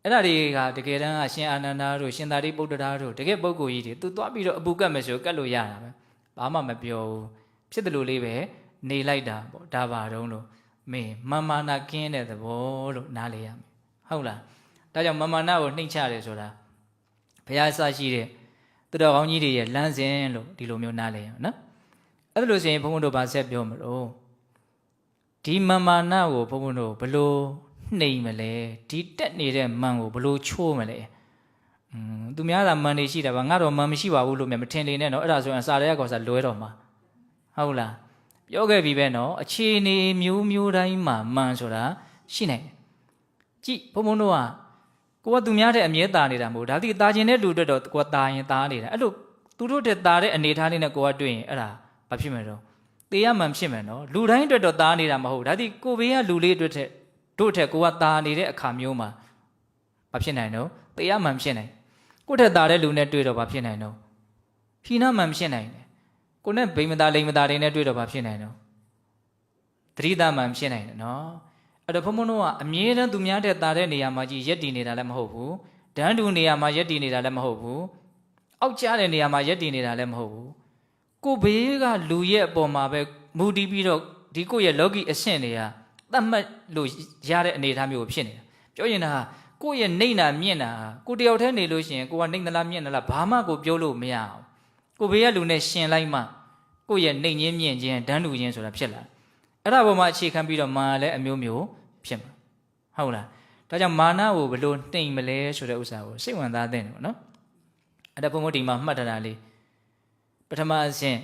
အဲ့ဒါတွေကတကယ်တမ်းကရှင်အာနန္ဒာတို့ရှင်သာရိပုတ္တရာတို့တကယ်ပုဂ္ဂိုလ်ကြီးတွေသူသွားပြီးတော့အပူကတ်မယ်ဆိုကတ်လို့ရတာပဲဘာမှမပြောဘူးဖြစ်တယ်လို့လေးပဲနေလိုက်တာပေါ့ဒါပါတော့လို့မင်းမာနကင်းတဲ့သဘောလို့နားလေရမယ်ဟုတ်လားဒါကြောင့်မာနကိုနှိမ့်ချတယ်ဆိုတာဘုရားဆရှိတဲ့သူတော်ကောင်းကြီးတွေရဲ့လမ်းစဉ်လို့ဒီလိုမျိုးနားလေရနော်အဲ့ဒါလို့ဆိုရင်ဘုန်းဘုန်းတို့ဗာဆက်ပြောမလို့ဒီမာနကိုဘုန်းဘုန်းတို့ဘလို့နှိမ့်မလဲဒီတက်နေတဲ့မန်ကိုဘလို့ချိုးမလဲသူများသာမန်နေရှိတာပါငါတော့မန်မရှိပါဘူးလို့မြင်မထင်နေနဲ့နော်အဲ့ဒါဆိုရင်အစာရဲကောစာလွဲတော့မှာဟုတ်လားပြောခဲ့ပြီပဲနော်အခြေအနေမျိုးတိုင်းမှာမန်ဆိုတာရှိနိုင်တယ်ကြည့်ဘုံဘုံတို့ကကိုကသူများတဲ့အမြဲတာနေတာမဟုတ်ဒါတိတာကျင်တဲ့လူတွေတော့ကိုကတာရင်တာနေတာအဲ့လိုသူတို့တဲ့တာတဲ့အနေထားလေးနဲ့ကိုကတွေ့ရင်အဲ့ဒါဘာဖြစ်မှာတော့တေးရမှန်ဖြစ်မယ်နော်လူတိုင်းအတွက်တော့တာနေတာမဟုတ်ဒါတိကိုဘေးကလူလေးအတွက်တို့ထက်ကိုကတာနေတဲ့အခါမျိုးမှာဘာဖြစ်နိုင်တော့တေးရမှန်ဖြစ်နိုင်ကိုထက်တာတဲ့လူနဲ့တွေ့တော့ဘာဖြစ်နိုင်တော့ဖြီးနာမှန်ဖြစ်နိုင်တယ်ကိုနဲ့ဗိမသာလိမ္မသာတွေနဲ့တွေ့တော့ဘာဖြစ်နိုင်တော့သတိသားမှန်ဖြစ်နိုင်တယ်နော်အဲ့တော့ဘုံဘုံတို့ကအမြဲတမ်းသူများတဲ့တာတဲ့နေရာမှာကြီးရက်တည်နေတာလည်းမဟုတ်ဘူးဒန်းတူနေရာမှာရက်တည်နေတာလည်းမဟုတ်ဘူးအောက်ကျတဲ့နေရာမှာရက်တည်နေတာလည်းမဟုတ်ဘူးကိုဘေးကလူရဲ့အပေါ်မှာပဲမူတည်ပြီးတော့ဒီကိုရဲ့လောကီအဆင့်တွေကသတ်မှတ်လို့ရတဲ့အနေအထားမျိုးဖြစ်နေတာပြောရင်ဒါကိုရဲ့နှိမ့်တာမြင့်တာကိုတယောက်တည်းနေလို့ရှိရင်ကိုကနှိမ့်သလားမြင့်သလားဘာမှကိုပြောလို့မရအောင်ကိုဘေးကလူနဲ့ရှင်လိုက်မှကိုရဲ့နှိမ့်ချင်းမြင့်ချင်းဒန်းတူချင်းဆိုတာဖြစ်လာအဲ့ဒါပေါ်မှာအခြေခံပြီးတော့မာလည်းအမျိုးမျိုးဖြစ်မှာဟုတ်လားဒါကြောင့်မာနကိုဘယ်လိုနှိမ့်မလဲဆိုတဲ့ဥစ္စာကိုစိတ်ဝင်စားသင့်တယ်ပေါ့နော်အဲ့ဒါဘုံဘုံဒီမှာမှတ်ထားတာလေးပထမအဆင့်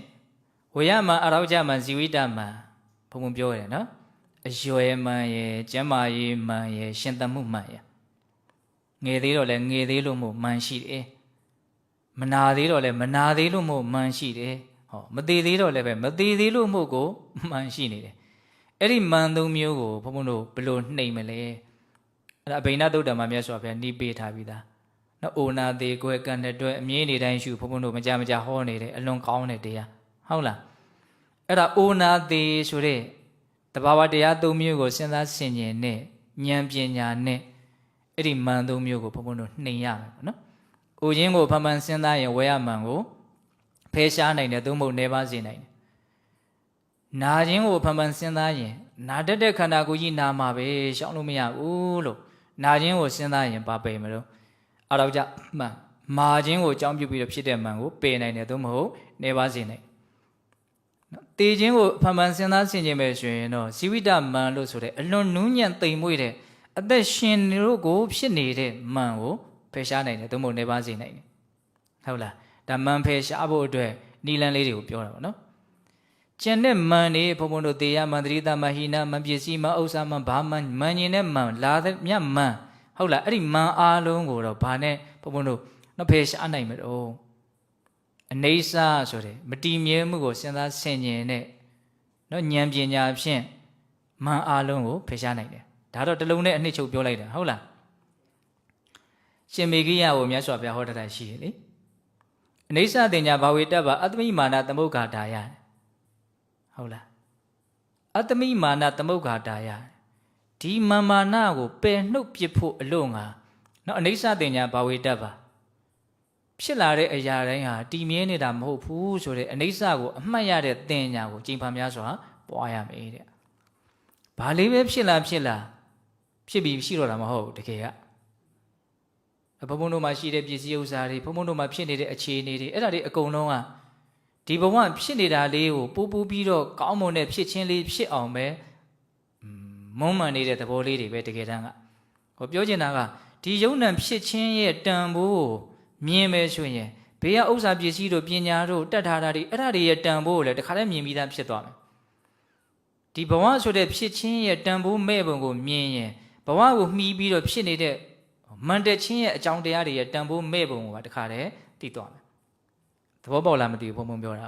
ဝေယမအရောကြမဇီဝိတမဘ ဘုံဘုံပြောရတယ်နော်အရွယ်မှန်ရဲ့ကျမ်းမာရေးမှန်ရဲ့ရှင်သန်မှုမှန်ရဲ့ငယ်သေးတော့လည်းငယ်သေးလို့မို့မှန်ရှိတယ်မနာသေးတော့လည်းမနာသေးလို့မို့မှန်ရှိတယ်ဟောမသေးသေးတော့လည်းပဲမသေးသေးလို့မို့ကိုမှန်ရှိနေတယ်အဲ့ဒီမှန်သုံးမျိုးကိုဘုံဘုံတို့ဘယ်လိုနှိမ်မလဲအဲ့ဒါအဘိဓါသုတ်တံမှာမြတ်စွာဘုရားနှီးပေးထားပြီးသားနော်အိုနာသေးကွယ်ကံတဲ့အတွက်အမြင်နေတိုင်းရှုဘုံဘုံတို့မကြဟောနေတယ်အလွန်ကောင်းတဲ့တရားဟုတ်လားအဲ့ဒါအိုနာသေးဆိုတဲ့တဘာဝတရားသုံးမျိုးကိုစဉ်းစားဆင်ခြင်နဲ့ဉာဏ်ပညာနဲ့အဲ့ဒီမှန်သုံးမျိုးကိုဘုံဘုံတို့နှိမ်ရမယ်ပေါ့နော်။အိုခြင်းကိုဖမှန်စဉ်းစားရင်ဝေယမှန်ကိုဖယ်ရှားနိုင်တယ်သို့မဟုတ်နေပါစေနိုင်တယ်။နာခြင်းကိုဖမှန်စဉ်းစားရင်နာတတ်တဲ့ခန္ဓာကိုယ်ကြီးနာမှာပဲရှောင်လို့မရဘူးလို့နာခြင်းကိုစဉ်းစားရင်ပါပယ်မလို့အဲ့တော့ကြမှန်မာခြင်းကိုအကြောင်းပြုပြီးတော့ဖြစ်တဲ့မှန်ကိုပယ်နိုင်တယ်သို့မဟုတ်နေပါစေနိုင်တေခြင်းကိုဖမှန်စဉ်းစားဆင်ခြင်မယ်ဆိုရင်တော့ဇီဝိတမှန်လို့ဆိုတဲ့အလွန်နူးညံ့သိမ်မွေ့တဲ့အသက်ရှင်တို့ကိုဖြစ်နေတဲ့မှန်ကိုဖယ်ရှားနိုင်တယ်သို့မဟုတ်နေပါစေနိုင်တယ်ဟုတ်လားဒါမှန်ဖယ်ရှားဖို့အတွက်နီလန်းလေးတွေကိုပြောတာပေါ့နော်ကျန်တဲ့မှန်တွေဘုံဘုံတို့တေယမှန်တရိတမဟိနမှန်ပစ္စည်းမှဥစ္စာမှန်ဘာမှန်မှန်ရင်တဲ့မှန်လာတဲ့မြတ်မှန်ဟုတ်လားအဲ့ဒီမှန်အားလုံးကိုတော့ဘာနဲ့ဘုံဘုံတို့နော်ဖယ်ရှားနိုင်မှာတော့အနေစာဆိုတဲ့မတည်မြဲမှုကိုစဉ်းစားဆင်ခြင်တဲ့နော်ဉာဏ်ပညာဖြင့်မှန်အားလုံးကိုဖယ်ရှားနိုင်တယ်ဒါတော့တလုံးနဲ့အနှစ်ချုပ်ပြောလိုက်တာဟုတ်လားရှင်မေဂိယကိုမြတ်စွာဘုရားဟောတာရှိတယ်လေအနေစာတင်ညာဘာဝေတ္တဘာအတ္တမိမာနသမုဂ္ဂါဒါယဟုတ်လားအတ္တမိမာနသမုဂ္ဂါဒါယဒီမာနကိုပယ်နှုတ်ပစ်ဖို့အလို့ငါနော်အနေစာတင်ညာဘာဝေတ္တဘာဖြစ်လာတဲ့အရာတိုင်းဟာတည်မြဲနေတာမဟုတ်ဘူးဆိုတဲ့အနေစာကိုအမှတ်ရတဲ့တင်ညာကိုကျင့်ဖန်များစွာပွားရမယ်တဲ့ဘာလေးပဲဖြစ်လာဖြစ်ပြီးရှိတော့တာမဟုတ်ဘူးတကယ်ကဘုံဘုံတို့မှာရှိတဲ့ပစ္စည်းဥစ္စာတွေဘုံဘုံတို့မှာဖြစ်နေတဲ့အခြေအနေတွေအဲ့ဒါတွေအကုန်လုံးကဒီဘဝဖြစ်နေတာလေးကိုပူပူပြီးတော့ကောင်းမွန်တဲ့ဖြစ်ချင်းလေးဖြစ်အောင်ပဲမုန်းမှန်နေတဲ့သဘောလေးတွေပဲတကယ်တမ်းကဟောပြောချင်တာကဒီယုံ nant ဖြစ်ချင်းရဲ့တန်ဖိုးကိုမြင်မယ်ဆိုရင်ဘေးကဥစ္စာပစ္စည်းတို့ပညာတို့တတ်ထားတာတွေအဲ့ဒါတွေရဲ့တန်ဖိုးကိုလည်းတခါတည်းမြင်ပြီးသားဖြစ်သွားမယ်ဒီဘဝဆိုတဲ့ဖြစ်ချင်းရဲ့တန်ဖိုးမဲ့ပုံကိုမြင်ရင်ဘဝကိုမှီပြီးတော့ဖြစ်နေတဲ့မန်တက်ချင်းရဲ့အကြောင်းတရားတွေရဲ့တန်ဖိုးမဲ့ပုံကိုတခါတည်းသိသွားမယ်သဘောပေါက်လားမသိဘူးဘုံဘုံပြောတာ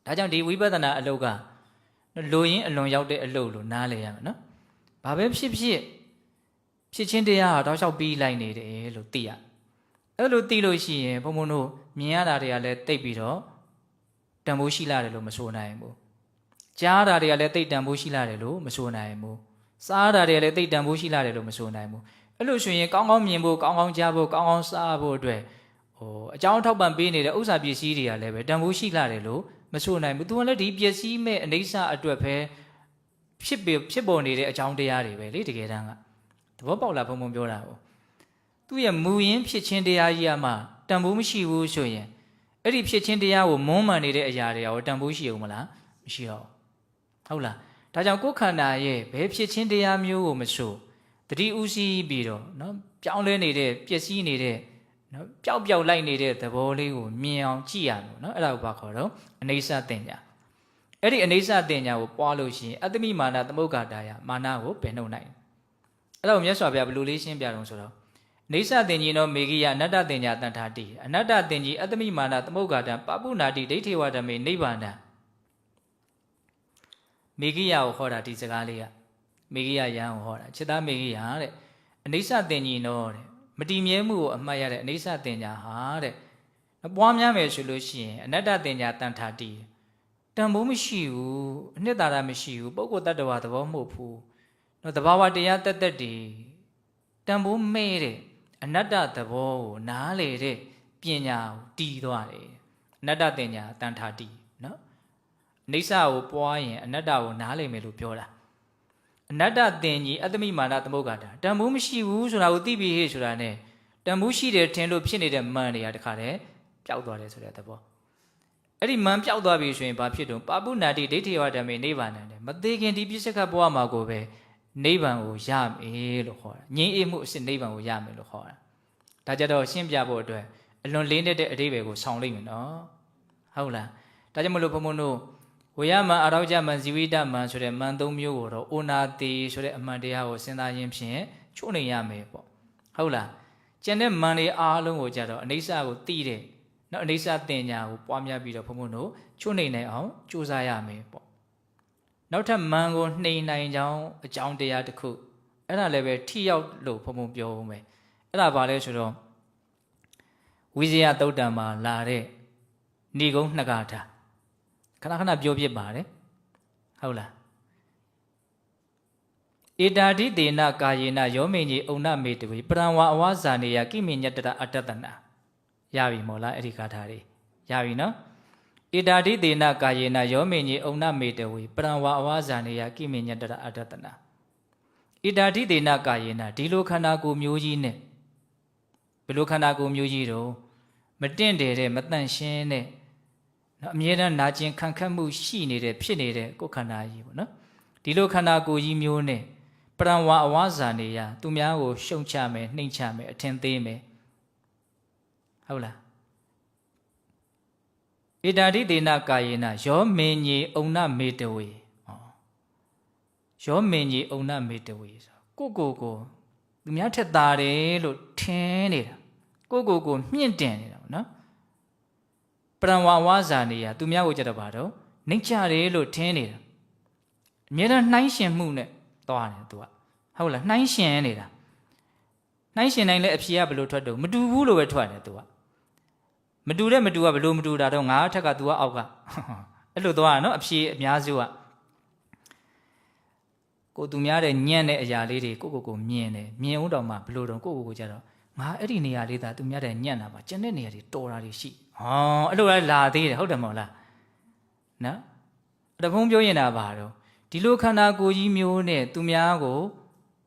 ဒါကြောင့်ဒီဝိပဿနာအလုပ်ကလိုရင်းအလွန်ရောက်တဲ့အလုပ်လို့နားလည်ရမယ်နော်ဘာပဲဖြစ်ချင်းတရားဟာတောက်လျှောက်ပြီးလိုက်နေတယ်လို့သိရအဲ့လိုသိလို့ရှိရင်ဘုံဘုံတို့မြင်ရတာတွေကလည်းတိတ်ပြီးတော့တန်ဖိုးရှိလာတယ်လို့မဆိုနိုင်ဘူးကြားတာတွေကလည်းတိတ်တန်ဖိုးရှိလာတယ်လို့မဆိုနိုင်ဘူးစားတာတွေကလည်းတိတ်တန်ဖိုးရှိလာတယ်လို့မဆိုနိုင်ဘူးအဲ့လိုဆိုရင်ကောင်းကောင်းမြင်ဖို့ကောင်းကောင်းကြားဖို့ကောင်းကောင်းစားဖို့အတွက်အကြောင်းထောက်ပံ့ပေးနေတဲ့ဥစ္စာပစ္စည်းတွေကလည်းပဲတန်ဖိုးရှိလာတယ်လို့မဆိုနိုင်ဘူးသူကလည်းဒီပစ္စည်းမဲ့အနေဆာအတွက်ပဲဖြစ်ပေါ်နေတဲ့အကြောင်းတရားတွေပဲလေတကယ်တမ်းကသဘောပေါက်လားဘုံဘုံပြောတာကိုသူ့ရဲ့မူရင်းဖြစ်ချင်းတရားကြီးကမှတန်ဖိုးမရှိဘူးဆိုရင်အဲ့ဒီဖြစ်ချင်းတရားကိုမွမ်းမံနေတဲ့အရာတွေရောတန်ဖိုးရှိအောင်မလားမရှိတော့ဟုတ်လားဒါကြောင့်ကိုယ်ခန္ဓာရဲ့ဘယ်ဖြစ်ချင်းတရားမျိုးကိုမဆိုတတိဥစည်းပြီးတော့နော်ပြောင်းလဲနေတဲ့ပျက်စီးနေတဲ့နော်ပျောက်လိုက်နေတဲ့သဘောလေးကိုမြင်အောင်ကြည့်ရမယ်နော်အဲ့ဒါကိုဘာခေါ်တော့အနေဆတင်ညာအဲ့ဒီအနေဆတင်ညာကိုပွားလို့ရှိရင်အတ္တမိမာနသမုဂ္ဂတာယမာနကိုပယ်နှုတ်နိုင်အဲ့တော့မြတ်စွာဘုရားဘယ်လိုလေးရှင်းပြတော့ဆိုတော့နေဆတင်ကြီးနောမေဂိယအနတ္တတင်ညာတန်ထာတိအနတ္တတင်ကြီးအတ္တမိမာနသမုဂ္ဂတံပပုနာတိဒိဋ္ဌိဝဓမေနိဗ္ဗာန်မေဂိယကိုဟောတာဒီစကားလေးကမေဂိယယံကိုဟောတာจิตမေဂိယတဲ့အနေဆတင်ကြီးနောတဲ့မတည်မြဲမှုကိုအမှတ်ရတဲ့အနေဆတင်ညာဟာတဲ့ပွားများမယ်ဆိုလို့ရှိရင်အနတ္တတင်ညာတန်ထာတိတန်ဖိုးမရှိဘူးအနှစ်သာရမရှိဘူးပုဂ္ဂိုလ်တ attva သဘောမဟုတ်ဘူးနော်တဘာဝတရားတက်တက်တည်တန်ဖိုးမဲ့တဲ့အနတ္တသဘောကိုနားလေတဲ့ပညာကိုတည်သွားတယ်အနတ္တတင်ညာတန်ထာတိနော်အိဋ္ဌကိုပွားရင်အနတ္တကိုနားလေမယ်လို့ပြောတာအနတ္တတင်ကြီးအတ္တမိမာနသမုဂ္ဂတာတန်ဖိုးမရှိဘူးဆိုတာကိုသိပြီးဟေ့ဆိုတာ ਨੇ တန်ဖိုးရှိတယ်ထင်လို့ဖြစ်နေတဲ့မန်တွေကတခါတည်းပျောက်သွားတယ်ဆိုတဲ့သဘောအဲ့ဒီမန်ပျောက်သွားပြီဆိုရင်ဘာဖြစ်တော့ပပုနာတိဒိဋ္ဌိဝဓမေနိဗ္ဗာန်နဲ့မသေးခင်ဒီပြစ္ဆကဘဝမှာကိုပဲနိဗ္ဗာန်ကိုရမယ်လို့ခေါ်တာငြိမ်းအေးမှုအစစ်နိဗ္ဗာန်ကိုရမယ်လို့ခေါ်တာဒါကြတော့ရှင်းပြဖို့အတွက်အလွန်လေးတဲ့အဓိပ္ပာယ်ကိုဆောင်လိုက်မယ်နော်ဟုတ်လားဒါကြောင့်မလို့ဘုံဘုံတို့ ဝေယမအရောကြမဇီဝိတမဆိုတဲ့မန်သုံးမျိုးကိုတော့အိုနာတိဆိုတဲ့အမှန်တရားကိုစဉ်းစားရင်းဖြင့်ချိုးနေရမယ်ပေါ့ဟုတ်လားကျန်တဲ့မန်တွေအားလုံးကိုကြတော့အနိစ္စကိုသိတဲ့နော်အနိစ္စတင်ညာကိုပွားများပြီးတော့ဘုံဘုံတို့ချိုးနေနိုင်အောင်ကြိုးစားရမယ်ပေါ့နောက်ထပ်မန်ကိုနှိမ်နိုင်ကြောင်းအကြောင်းတရားတစ်ခုအဲ့ဒါလည်းပဲထိရောက်လို့ဘုံဘုံပြောဦးမယ်အဲ့ဒါဘာလဲဆိုတော့ဝိဇယသုတ်တံမှာလာတဲ့ဏိဂုံးနှစ်ကားထားခဏခဏပြောပြပါတယ်ဟုတ်လားဧတာတိတေနကာယေနယောမိန်ကြီးအုံနမေတဝေပရံဝါအဝဇာနေယကိမိညတတအတ္တတနာရပြီမို့လားအဲ့ဒီကာထာတွေရပြီနော်ဧတာတိတေနကာယေနယောမိန်ကြီးအုံနမေတဝေပရံဝါအဝဇာနေယကိမိညတတအတ္တတနာဧတာတိတေနကာယေနဒီလိုခန္ဓာကိုယ်မျိုးကြီးနဲ့ဘယ်လိုခန္ဓာကိုယ်မျိုးကြီးတော့မတင့်တယ်တဲ့မတန့်ရှင်းတဲ့နော်အမြဲတမ်းနာကျင်ခံခတ်မှုရှိနေတဲ့ဖြစ်နေတဲ့ကိုယ်ခန္ဓာကြီးပေါ့နော်ဒီလိုခန္ဓာကိုယ်ကြီးမျိုးနဲ့ပရံဝါအဝါဇာနေရသူများကိုရှုံချမယ်နှိမ့်ချမယ်အထင်သေးမယ်ဟုတ်လားဧတာတိတေနကာယေနယောမင်းကြီးအုံနမေတဝေယောမင်းကြီးအုံနမေတဝေဆိုကိုသူများထက်သာတယ်လို့ထင်နေတာကိုမြင့်တင်နေတာပေါ့နော်ပရံဝါဝါဇာနေရသူများကိုကြတော့ဘာတော့နှိမ့်ချတယ်လို့ထင်နေတာအမြဲတမ်းနှိုင်းရှင်မှုနဲ့သွားတယ်သူကဟုတ်လားနှိုင်းရှင်နေတာနှိုင်းရှင်နိုင်လဲအဖြေကဘယ်လိုထွက်တော့မတူဘူးလို့ပဲထွက်တယ်သူကမတူကဘယ်လိုမတူတာတော့ငါထက်ကသူကအောက်ကအဲ့လိုသွားတာနော်အဖြေအများစုကကိုသူများတဲ့ညံ့တဲ့အရာလေးတွေကိုမြင်တယ်မြင်ဦးတော့မှဘလို့တော့ကိုကြတော့ငါအဲ့ဒီနေရာလေးသာသူများတဲ့ညံ့တာပါကျန်တဲ့နေရာတွေတော်တာတွေရှိအဲ့လိုလည်းလာသေးတယ်ဟုတ်တယ်မဟုတ်လားနော်တဖုံးပြောရင်တာပါတော့ဒီလိုခန္ဓာကိုယ်ကြီးမျိုးနဲ့သူများကို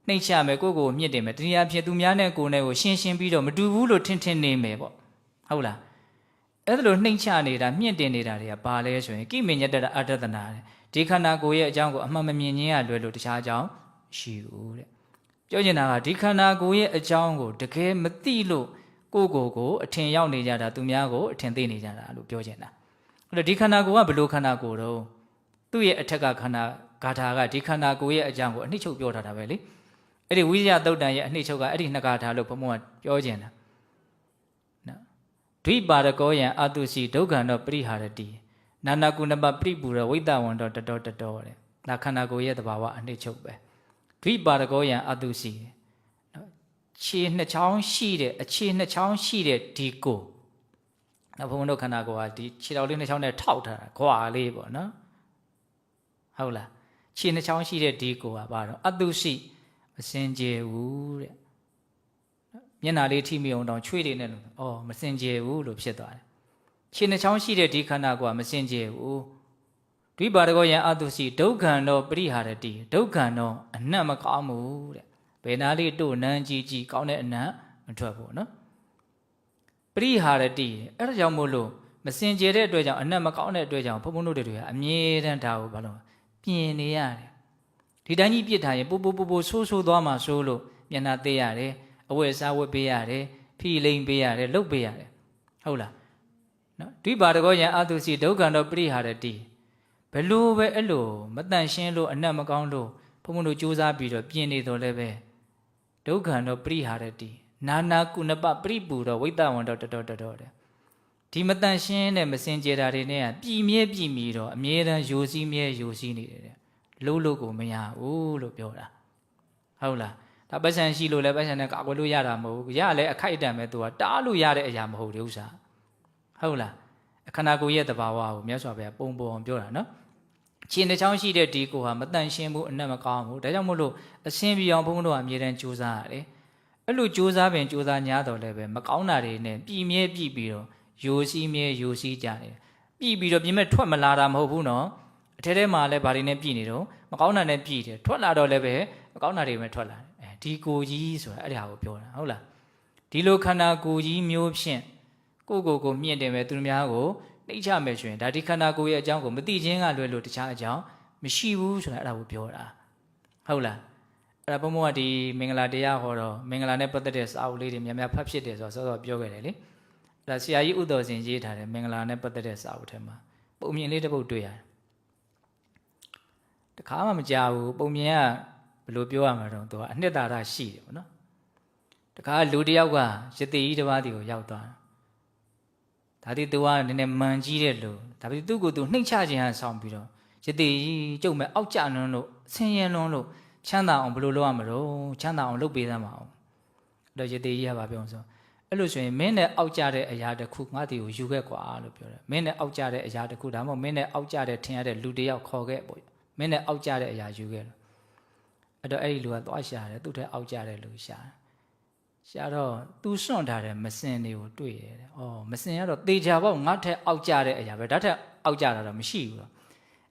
နှိမ့်ချမယ်ကိုမြင့်တင်မယ်တနည်းအားဖြင့်သူများနဲ့ကိုယ်နဲ့ကိုရှင်းပြီးတော့မတူဘူးလို့ထင်နေမယ်ပေါ့ဟုတ်လားအဲ့ဒါလိုနှိမ့်ချနေတာမြင့်တင်နေတာတွေကဘာလဲဆိုရင်ကိမေညတတအတ္တတနာဒီခန္ဓာကိုယ်ရဲ့အကြောင်းကိုအမှန်မမြင်ခြင်းရလွယ်လို့တခြားအကြောင်းရှိဘူးတဲ့ပြောချင်တာကဒီခန္ဓာကိုယ်ရဲ့အကြောင်းကိုတကယ်မသိလို့ကိုအထင်ရောက်နေကြတာသူများကိုအထင်သိနေကြတာလို့ပြောချင်တာအဲ့တော့ဒီခန္ဓာကိုယ်ကဘယ်လိုခန္ဓာကိုယ်တော့သူ့ရဲ့အထက်ကခန္ဓာဂါထာကဒီခန္ဓာကိုယ်ရဲ့အကြောင်းကိုအနှိမ့်ချုပ်ပြောထားတာပဲလေအဲ့ဒီဝိဇ္ဇသုတ်တံရဲ့အနှိမ့်ချုပ်ကအဲ့ဒီနှစ်ဂါထာလို့ဘုံဘုံကပြောချင်တာနော်ဒွိပါရကောယံအတုစီဒုက္ခံတော့ပရိဟာရတိနာနာကုဏပပရိပူရဝိတ္တဝံတော့တတော်တဲ့ဒါခန္ဓာကိုယ်ရဲ့သဘာဝအနှိမ့်ချုပ်ပဲဒွိပါရကောယံအတုစီခြေနှစ်ချောင်းရှိတဲ့အခြေနှစ်ချောင်းရှိတဲ့ဒီကိုနောက်ဘုံတို့ခန္ဓာကိုယ်ကဒီခြေတော်လေးနှစ်ချောင်းနဲ့ထောက်ထားတာခွာလေးပေါ့နော်ဟုတ်လားခြေနှစ်ချောင်းရှိတဲ့ဒီကိုကဘာတော့အတုရှိမစင်ကြယ်ဘူးတဲ့မျက်နာလေးထိမိအောင်တောင်ချွေးတွေနဲ့လို့မစင်ကြယ်ဘူးလို့ဖြစ်သွားတယ်ခြေနှစ်ချောင်းရှိတဲ့ဒီခန္ဓာကိုယ်ကမစင်ကြယ်ဘူးဒွိပါဒကောယံအတုရှိဒုက္ခံတော့ပရိဟာရတိဒုက္ခံတော့အနတ်မကောင်းဘူးတဲ့ဘယ်နာလေးတို့နန်းကြီးကောင်းတဲ့အနတ်မထွက်ဘူးနော်ပရိဟာရတိအဲ့ဒါကြောင့်မို့လို့မစင်ကြယ်တဲ့အတွက်ကြောင့်အနတ်မကောင်းတဲ့အတွက်ကြောင့်ဘုံဘုံတို့တွေကအမြဲတမ်းဒါကိုဘာလို့ပြင်နေရတယ်ဒီတိုင်းကြီးပြစ်ထားရင်ပိုဆိုးသွားမှဆိုးလို့မျက်နှာသေးရတယ်အဝတ်အစားဝတ်ပေးရတယ်ဖိလိမ်ပေးရတယ်လှုပ်ပေးရတယ်ဟုတ်လားနော်ဒွိပါဒကောယံအတုစီဒုက္ခံတော့ပရိဟာရတိဘယ်လိုပဲအဲ့လိုမတန့်ရှင်းလို့အနတ်မကောင်းလို့ဘုံဘုံတို့စူးစမ်းပြီးတော့ပြင်နေတော့လည်းပဲဒုက္ခံတော့ပရိဟာရတိနာနာကုဏပပရိပူတော့ဝိတ္တဝံတော့တတော်တဲ့ဒီမတန့်ရှင်းတဲ့မစင်ကြယ်တာတွေနဲ့ပြည်မြဲတော့အမြဲတမ်းယိုစီးနေတယ်တဲ့လို့ကိုမရဘူးလို့ပြောတာဟုတ်လားဒါပတ်စံရှိလို့လည်းပတ်စံနဲ့ကာကွယ်လို့ရတာမဟုတ်ဘူးရလဲအခိုက်အတန့်ပဲသူကတားလို့ရတဲ့အရာမဟုတ်တဲ့ဥစ္စာဟုတ်လားခန္ဓာကိုယ်ရဲ့သဘာဝကိုမြတ်စွာဘုရားပုံအောင်ပြောတာနော်ခြေတစ်ချောင်းရှိတဲ့ဒီကိုဟာမတန့်ရှင်းဘူးအနတ်မကောင်းဘူးဒါကြောင့်မို့လို့အရှင်းပြအောင်ဘုန်းဘုန်းတို့ကအမြဲတမ်းကြိုးစားရတယ်အဲ့လိုကြိုးစားညားတော့လည်းပဲမကောင်းတာတွေနဲ့ပြည်မြဲပြီးတော့ယိုစီးကြတယ်ပြီးပြီးတော့ပြင်မဲ့ထွက်မလာတာမဟုတ်ဘူးနော်အထဲထဲမှာလည်းဘာတွေနဲ့ပြည်နေတော့မကောင်းတာနဲ့ပြည်တယ်ထွက်လာတော့လည်းပဲမကောင်းတာတွေပဲထွက်လာတယ်ဒီကိုကြီးဆိုတာအဲ့ဒါကိုပြောတာဟုတ်လားဒီလိုခန္ဓာကိုယ်ကြီးမျိုးဖြင့်ကိုမြင့်တယ်ပဲသူများကိုနှိမ့်ချမယ်ဆိုရင်ဒါဒီခန္ဓာကိုယ်ရဲ့အကြောင်းကိုမသိခြင်းကလွယ်လို့တခြားအကြောင်းမရှိဘူးဆိုတာအဲ့ဒါကိုပြောတာဟုတ်လားအဲ့ဒါဘုံဘုံကဒီမင်္ဂလာတရားဟောတော့မင်္ဂလာနဲ့ပတ်သက်တဲ့စာအုပ်လေးတွေများဖတ်ဖြစ်တယ်ဆိုတော့စောစောပြောခဲ့တယ်လေအဲ့ဒါဆရာကြီးဥတော်စင်ရေးထားတယ်မင်္ဂလာနဲ့ပတ်သက်တဲ့စာအုပ်ထဲမှာပုံမြင်လေးတစ်ပုဒ်တွေ့ရတယ် တခါမှမကြောက်ဘူးပုံမြင်ကဘယ်လိုပြောရမှာတော့သူကအနှစ်သာရရှိတယ်ပေါ့နော်တခါလူတယောက်ကယတိကြီးတစ်ပါးတီကိုရောက်သွားတာဒါတိသူကနည်းနည်းမှန်ကြီးတဲ့လူဒါပေမဲ့သူ့ကိုယ်သူနှိမ့်ချခြင်းဟန်ဆောင်ပြီးတော့ယတိကြီးကျုပ်မဲ့အောက်ကျနှွန်းလို့ဆင်းရဲနှွန်းလို့ချမ်းသာအောင်ဘယ်လိုလုပ်ရမလို့ချမ်းသာအောင်လုပ်ပေးသမှာအောင်အဲ့တော့ယတိကြီးကဗာပြောဆိုအဲ့လိုဆိုရင်မင်းနဲ့အောက်ကျတဲ့အရာတစ်ခုငါ့တီကိုယူခဲ့ကွာလို့ပြောတယ်မင်းနဲ့အောက်ကျတဲ့အရာတစ်ခုဒါမှမဟုတ်မင်းနဲ့အောက်ကျတဲ့ထင်ရတဲ့လူတယောက်ခေါ်ခဲ့ပေါ့မင်းနဲ့အောက်ကျတဲ့အရာယူခဲ့လို့အဲ့တော့အဲ့ဒီလူကသွားရှာတယ်သူ့ထက်အောက်ကျတဲ့လူရှာတော့သူစွန့်ထားတဲ့မစင်တွေကိုတွေ့တယ်။အော်မစင်ကတော့တေချာပေါ့ငါ့ထက်အောက်ကျတဲ့အရာပဲဒါထက်အောက်ကျတာတော့မရှိဘူးတော့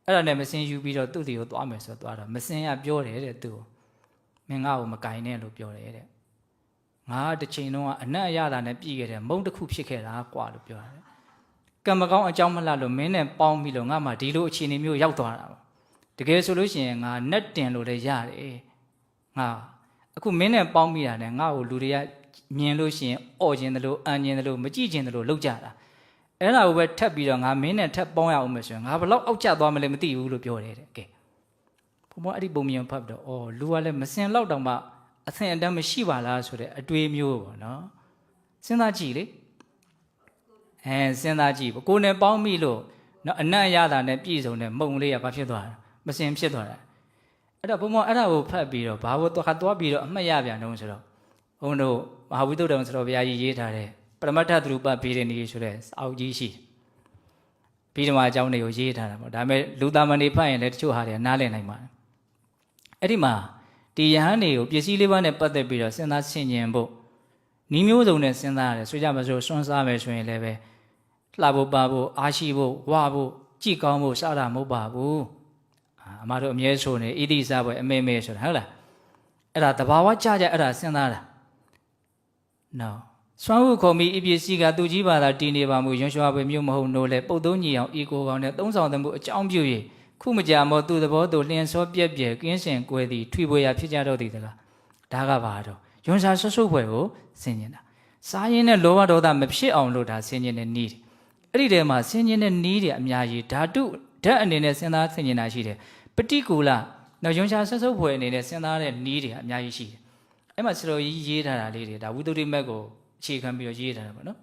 အဲ့ဒါနဲ့မစင်ယူပြီးတော့သူ့တီကိုသွားမယ်ဆိုတော့သွားတော့မစင်ကပြောတယ်တဲ့သူ့ကိုမင်းငါ့ကိုမကင်နဲ့လို့ပြောတယ်တဲ့ငါတစ်ချိန်လုံးကအနက်အရသာနဲ့ပြည်ခဲ့တယ်မုံတစ်ခုဖြစ်ခဲ့တာကွာလို့ပြောတယ်ကံမကောင်းအကြောင်းမလှလို့မင်းနဲ့ပေါင်းပြီးလို့ငါမှဒီလိုအခြေအနေမျိုးရောက်သွားတာပါတကယ်ဆိုလို့ရှိရင်ငါနဲ့တင်လို့လည်းရတယ်ငါအခုမင်းနဲ့ပေါင်းမိတာနဲ့ငါ့ကိုလူတွေကမြင်လို့ရှိရင်အော်ခြင်းတလို့အန်ခြင်းတလို့မကြည့်ခြင်းတလို့လောက်ကြတာအဲ့ဒါကိုပဲထပ်ပြီးတော့ငါမင်းနဲ့ထပ်ပေါင်းရအောင်မယ်ဆိုရင်ငါဘလောက်အောက်ကျသွားမလဲမသိဘူးလို့ပြောတယ်တဲ့ကဲဘုံမအဲ့ဒီပုံမြင်ဖတ်တော့အော်လူကလည်းမစင်လောက်တောင်မှအဆင်အတန်းမရှိပါလားဆိုတဲ့အတွေးမျိုးပေါ့နော်စဉ်းစားကြည့်လေစဉ်းစားကြည့်ပေါ့ကိုယ်နဲ့ပေါင်းမိလို့နော်အနတ်ရတာနဲ့ပြည့်စုံတဲ့မုံလေးကဘာဖြစ်သွားတာမစင်ဖြစ်သွားတာအဲ့တော့ဘုံမအဲ့ဒါကိုဖတ်ပြီးတော့ဘာလို့သွားပြီးတော့အမှတ်ရပြန်တော့ဆိုတော့ဘုံတို့မဟာဝိသုဒ္ဓံဆိုတော့ဘုရားကြီးရေးထားတဲ့ပရမတ္ထသရူပဘေဒနီဆိုတဲ့အောက်ကြီးရှိပြီးတော့အကြောင်းတွေကိုရေးထားတာပေါ့ဒါပေမဲ့လူသားမဏိဖတ်ရင်လည်းတချို့ဟာတွေနားလည်နိုင်ပါတယ်အဲ့ဒီမှာဒီယဟန်တွေကိုပစ္စည်းလေးပါးနဲ့ပတ်သက်ပြီးတော့စဉ်းစားဆင်ခြင်ဖို့ဤမျိုးစုံနဲ့စဉ်းစားရတယ်ဆိုကြမစို့စွန့်စားမယ်ဆိုရင်လည်းပဲလှဖို့ပါဖို့အားရှိဖို့ဝါဖို့ကြည်ကောင်းဖို့စတာမဟုတ်ပါဘူးအမတို့အမြဲဆိုနေဣတိစားပွဲအမေမေဆိုတာဟုတ်လားအဲ့ဒါတဘာဝကြအဲ့ဒါစဉ်းစားတာနော်စွမ်းဟုခုံပြီးဤပစ္စည်းကသူကြီးပါသာတည်နေပါမှုရွှန်ရွှာပဲမျိုးမဟုတ်နိုးလဲပုတ်သုံးညီအောင်ဤကိုကောင်နဲ့သုံးဆောင်တဲ့မှုအကြောင်းပြု၍ခုမကြမောသူသဘောသူလျင်စောပြက်ပြက်ကင်းစင်ကွယ်သည်ထွေပွေရာဖြစ်ကြတော့သည်တကားဒါကဘာတော့ရွန်စာဆွတ်ဆွတ်ဖွယ်ကိုဆင်ញင်တာစားရင်နဲ့လောဘဒေါသမဖြစ်အောင်လို့ဒါဆင်ញင်တဲ့နည်းအဲ့ဒီထဲမှာဆင်ញင်တဲ့နည်းတွေအများကြီးဓာတုဓာတ်အနေနဲ့စဉ်းစားဆင်ញင်တာရှိတယ်ပฏิကူလနော်ရွန်စာဆွတ်ဆွတ်ဖွယ်အနေနဲ့စဉ်းစားတဲ့နည်းတွေအများကြီးရှိတယ်အဲ့မှာဆရာကြီးရေးထားတာလေးတွေဒါဝိသုဒ္ဓိမက်ကိုအခြေခံပြီးတော့ရေးထားတာပေါ့နော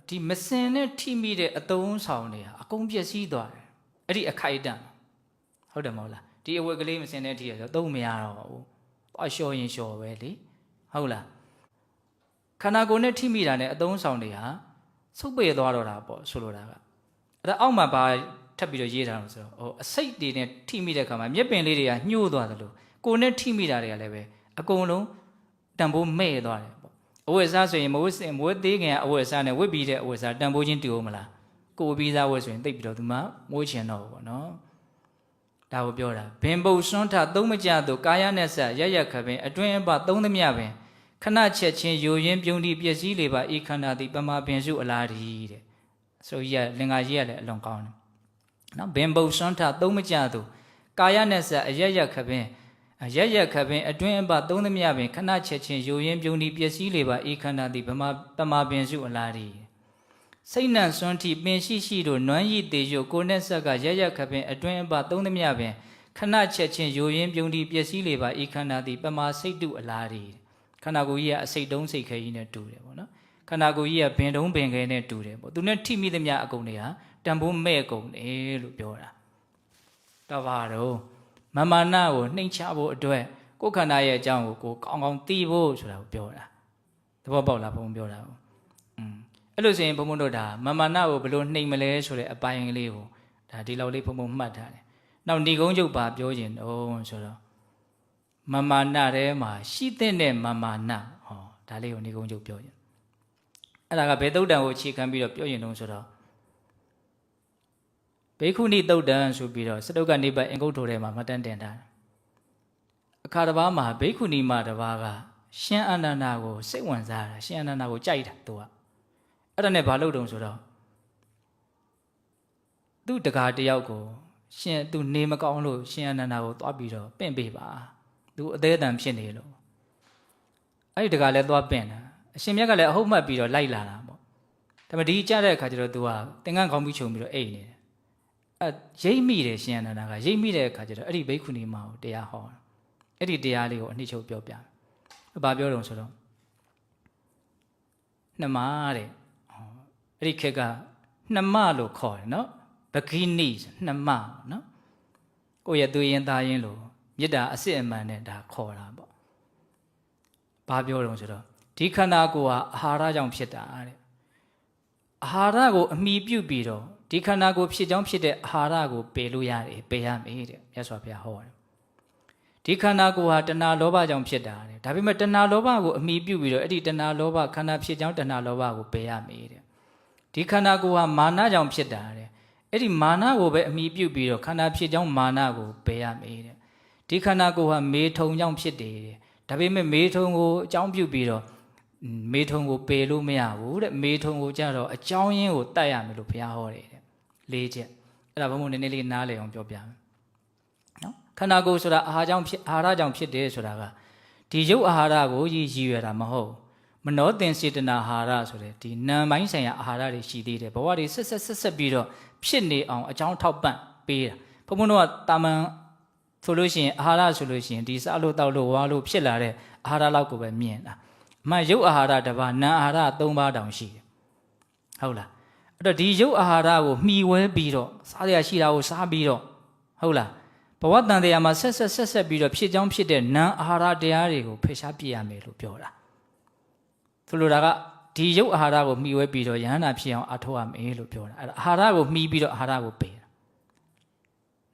်ဒီမစင်နဲ့ထိမိတဲ့အသုံးဆောင်တွေဟာအကုန်ပျက်စီးသွားတယ်အဲ့ဒီအခိုက်အတန့်ဟုတ်တယ်မဟုတ်လားဒီအဝတ်ကလေးမစင်တဲ့အထိဆိုသုံးမရတော့ဘူးသွားလျှော်ရင်လျှော်ပဲလေဟုတ်လားခန္ဓာကိုယ်နဲ့ထိမိတာနဲ့အသုံးဆောင်တွေဟာဆုပ်ပေသွားတော့တာပေါ့ဆိုလိုတာကအဲ့ဒါအောက်မှာဘာထပ်ပြီးတော့ရေးထားလို့ဆိုတော့အစိတ်တွေနဲ့ထိမိတဲ့ခါမှာမျက်ပင်လေးတွေကညှိုးသွားတယ်လို့ကိုယ်နဲ့ထိမိတာတွေကလည်းပဲအကုန်လုံးတန်ဖိုးမဲ့သွားတယ်ပေါ့အဝတ်စားဆိုရင်မဝတ်သေးခင်ကအဝတ်စားနဲ့ဝတ်ပြီးတဲ့အဝတ်စားတန်ဖိုးချင်းတူအောင်မလားကိုပြီးသားဝတ်ဆိုရင်တိတ်ပြီးတော့သူမှမွေးချင်တော့ဘူးပေါ့နော်ဒါကိုပြောတာဘင်ပုတ်စွန်းထသုံးမကြသို့ကာယနဲ့ဆက်ရရခပင်အတွင်းအပသုံးသမျှပင်ခဏချက်ချင်းယိုရင်းပြုံးတိပျက်စီးလေပါဤခန္ဓာသည်ပမာပင်စုအလားတည်းတဲ့ဆိုကြီးကလင်္ကာကြီးကလည်းအလွန်ကောင်းတယ်နော်ဘင်ပုတ်စွန်းထသုံးမကြသို့ကာယနဲ့ဆက်ရရခပင်အတွင်းအပသုံးသမျှပင်ခဏချက်ချင်းယိုရင်းပြုံးတိပျက်စီးလေပါဤခန္ဓာသည်ပမာပင်စုအလားတည်းစိတ်နှံစွန်းထိပင်ရှိတို့နွမ်းရည်တေရုပ်ကိုနဲ့ဆက်ကရခပင်အတွင်းအပသုံးသမျှပင်ခဏချက်ချင်းယိုရင်းပြုံးတိပျက်စီးလေပါဤခန္ဓာသည်ပမာစိတ်တုအလားတည်းခန္ဓာကိုယ်ကြီးကအစိတ်တုံးစိတ်ခဲကြီးနဲ့တူတယ်ပေါ့နော်ခန္ဓာကိုယ်ကြီးကဘင်တုံးဘင်ခဲနဲ့တူတယ်ပေါ့သူနဲ့ထိမိသမျှအကုန်တွေဟာတန်ဖိုးမဲ့ကုန်တယ်လို့ပြောတာတော့ဘာတော့မမာနကိုနှိမ်ချဖို့အတွက်ကိုယ်ခန္ဓာရဲ့အကြောင်းကိုကိုကောင်းကောင်းသိဖို့ဆိုတာကိုပြောတာသဘောပေါက်လားဘုံပြောတာကိုအဲ့လိုဆိုရင်ဘုံဘုံတို့ဒါမမာနကိုဘယ်လိုနှိမ်မလဲဆိုတဲ့အပိုင်းကလေးကိုဒါဒီလောက်လေးဘုံဘုံမှတ်ထားတယ်နောက်ဏိကုံးချုပ်ပါပြောခြင်းတော့ဆိုတော့မမာနထဲမှာရှိတဲ့မမာနဟောဒါလေးကိုဏိကုံးချုပ်ပြောခြင်းအဲ့ဒါကဘယ်သုတ်တံကိုအခြေခံပြီးတော့ပြောရင်တော့ဆိုတော့ဘေခုနိသုတ်တံဆိုပြီးတော့စတုကနေပတ်အင်္ဂုတ္ထိုထဲမှာမှတ်တမ်းတင်ထားတယ်အခါတစ်ပါးမှာဘေခုနိမတစ်ပါးကရှင်အာနန္ဒာကိုစိတ်ဝင်စားတာရှင်အာနန္ဒာကိုကြိုက်တာသူကအဲ့ဒါနဲ့ဘာလုပ်တုံးဆိုတော့သူ့တကားတယောက်ကိုရှင်သူနေမကောင်းလို့ရှင်အာနန္ဒာကိုသွားပြီးတော့ပင့်ပေးပါသူအသေးအတန်ဖြစ်နေလို့အဲ့ဒီတကားလည်းသွားပင့်တာအရှင်မြတ်ကလည်းအဟုတ်မှတ်ပြီးတော့လိုက်လာတာပေါ့ဒါပေမဲ့ဒီကြတဲ့အခါကျတော့သူကသင်္ကန်းခေါင်းပြီးခြုံပြီးတော့အိတ်နေတယ် ရိပ်မိတယ်ရှင်အနန္ဒာကရိပ်မိတဲ့အခါကျတော့အဲ့ဒီဘိက္ခုနီမကိုတရားဟောအဲ့ဒီတရားလေးကိုအနှစ်ချုပ်ပြောပြတယ်။ဘာပြောတော့ဆိုတော့နှမတဲ့အဲ့ဒီခေတ်ကနှမလို့ခေါ်တယ်နော်ဘဂိနိနှမနော်ကိုယ့်ရဲ့သူရင်သားရင်လို့မေတ္တာအစစ်အမှန်နဲ့ဒါခေါ်တာပေါ့။ဘာပြောတော့ဆိုတော့ဒီခန္ဓာကိုယ်ဟာအာဟာရကြောင့်ဖြစ်တာတဲ့အာဟာရကိုအမိပြုတ်ပြီးတော့ဒီခန္ဓာကိုယ်ဖြစ်ကြောင်းဖြစ်တဲ့အာဟာရကိုပယ်လို့ရတယ်ပယ်ရမယ်တဲ့မြတ်စွာဘုရားဟောတယ်ဒီခန္ဓာကိုယ်ဟာတဏှာလောဘကြောင့်ဖြစ်တာတဲ့ဒါပေမဲ့တဏှာလောဘကိုအမိပြုတ်ပြီးတော့အဲ့ဒီတဏှာလောဘခန္ဓာဖြစ်ကြောင်းတဏှာလောဘကိုပယ်ရမယ်တဲ့ဒီခန္ဓာကိုယ်ဟာမာနကြောင့်ဖြစ်တာတဲ့အဲ့ဒီမာနကိုပဲအမိပြုတ်ပြီးတော့ခန္ဓာဖြစ်ကြောင်းမာနကိုပယ်ရမယ်တဲ့ဒီခန္ဓာကိုယ်ဟာမေထုံကြောင့်ဖြစ်တယ်တဲ့ဒါပေမဲ့မေထုံကိုအကြောင်းပြုတ်ပြီးတော့မေထုံကိုပယ်လို့မရဘူးတဲ့မေထုံကိုကြတော့အကြောင်းရင်းကိုတတ်ရမယ်လို့ဘုရားဟောတယ်တဲ့၄ချက်အဲ့ဒါဘုံဘုံနည်းနည်းလေးနားလည်အောင်ပြောပြမယ်နော်ခန္ဓာကိုယ်ဆိုတာအာဟာရကြောင့်ဖြစ်တယ်ဆိုတာကဒီရုပ်အာဟာရကိုရည်ရွယ်တာမဟုတ်မနောသင်စေတနာအာဟာရဆိုတဲ့ဒီနာမ်ပိုင်းဆိုင်ရာအာဟာရတွေရှိသေးတယ်ဘဝတွေဆက်ပြီးတော့ဖြစ်နေအောင်အကြောင်းထောက်ပံ့ပေးတာဘုံဘုံတို့ကတာမန်ဆိုလို့ရှိရင်အာဟာရဆိုလို့ရှိရင်ဒီစားလို့တောက်လို့ဝါလို့ဖြစ်လာတဲ့အာဟာရလောက်ကိုပဲမြင်တာအမှန်ရုပ်အာဟာရတစ်ပါးနာမ်အာဟာရ၃ပါးတောင်ရှိတယ်ဟုတ်လားအဲ့တော့ဒီရုပ်အာဟာရကိုမှီဝဲပြီးတော့စားရရှိတာကိုစားပြီးတော့ဟုတ်လားဘဝတန်တရားမှာဆက်ပြီးတော့ဖြစ်ကြောင်းဖြစ်တဲ့နာမ်အာဟာရတရားတွေကိုဖယ်ရှားပြရမယ်လို့ပြောတာဆိုလိုတာကဒီရုပ်အာဟာရကိုမှီဝဲပြီးတော့ယဟန္တာဖြစ်အောင်အထောက်ရမယ်လို့ပြောတာအဲ့ဒါအာဟာရကိုမှီပြီးတော့အာဟာရကိုပယ်တ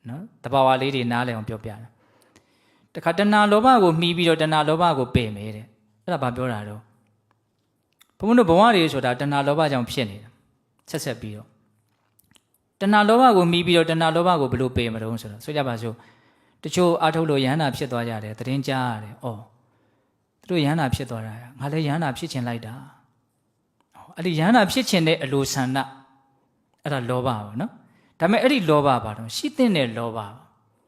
ာနော်တဘာဝလေးတွေနားလည်အောင်ပြောပြတာတခါတဏှာလောဘကိုမှီပြီးတော့တဏှာလောဘကိုပယ်မယ်တဲ့အဲ့ဒါဘာပြောတာတော့ဘုန်းဘုန်းတို့ဘဝတွေဆိုတာတဏှာလောဘကြောင့်ဖြစ်နေတာဆက်ပြီးတော့တဏှာလောဘကိုမှီပြီးတော့တဏှာလောဘကိုဘယ်လိုပယ်မလို့ဆိုတော့ဆိုကြပါစို့တချို့အားထုတ်လို့ယဟန္တာဖြစ်သွားကြတယ်သတင်းကြားရတယ်။အော်သူတို့ယဟန္တာဖြစ်သွားတာငါလည်းယဟန္တာဖြစ်ချင်လိုက်တာ။အဲ့ဒီယဟန္တာဖြစ်ချင်တဲ့အလိုဆန္ဒအဲ့ဒါလောဘပါနော်။ဒါပေမဲ့အဲ့ဒီလောဘပါတော့ရှိတဲ့လောဘပါ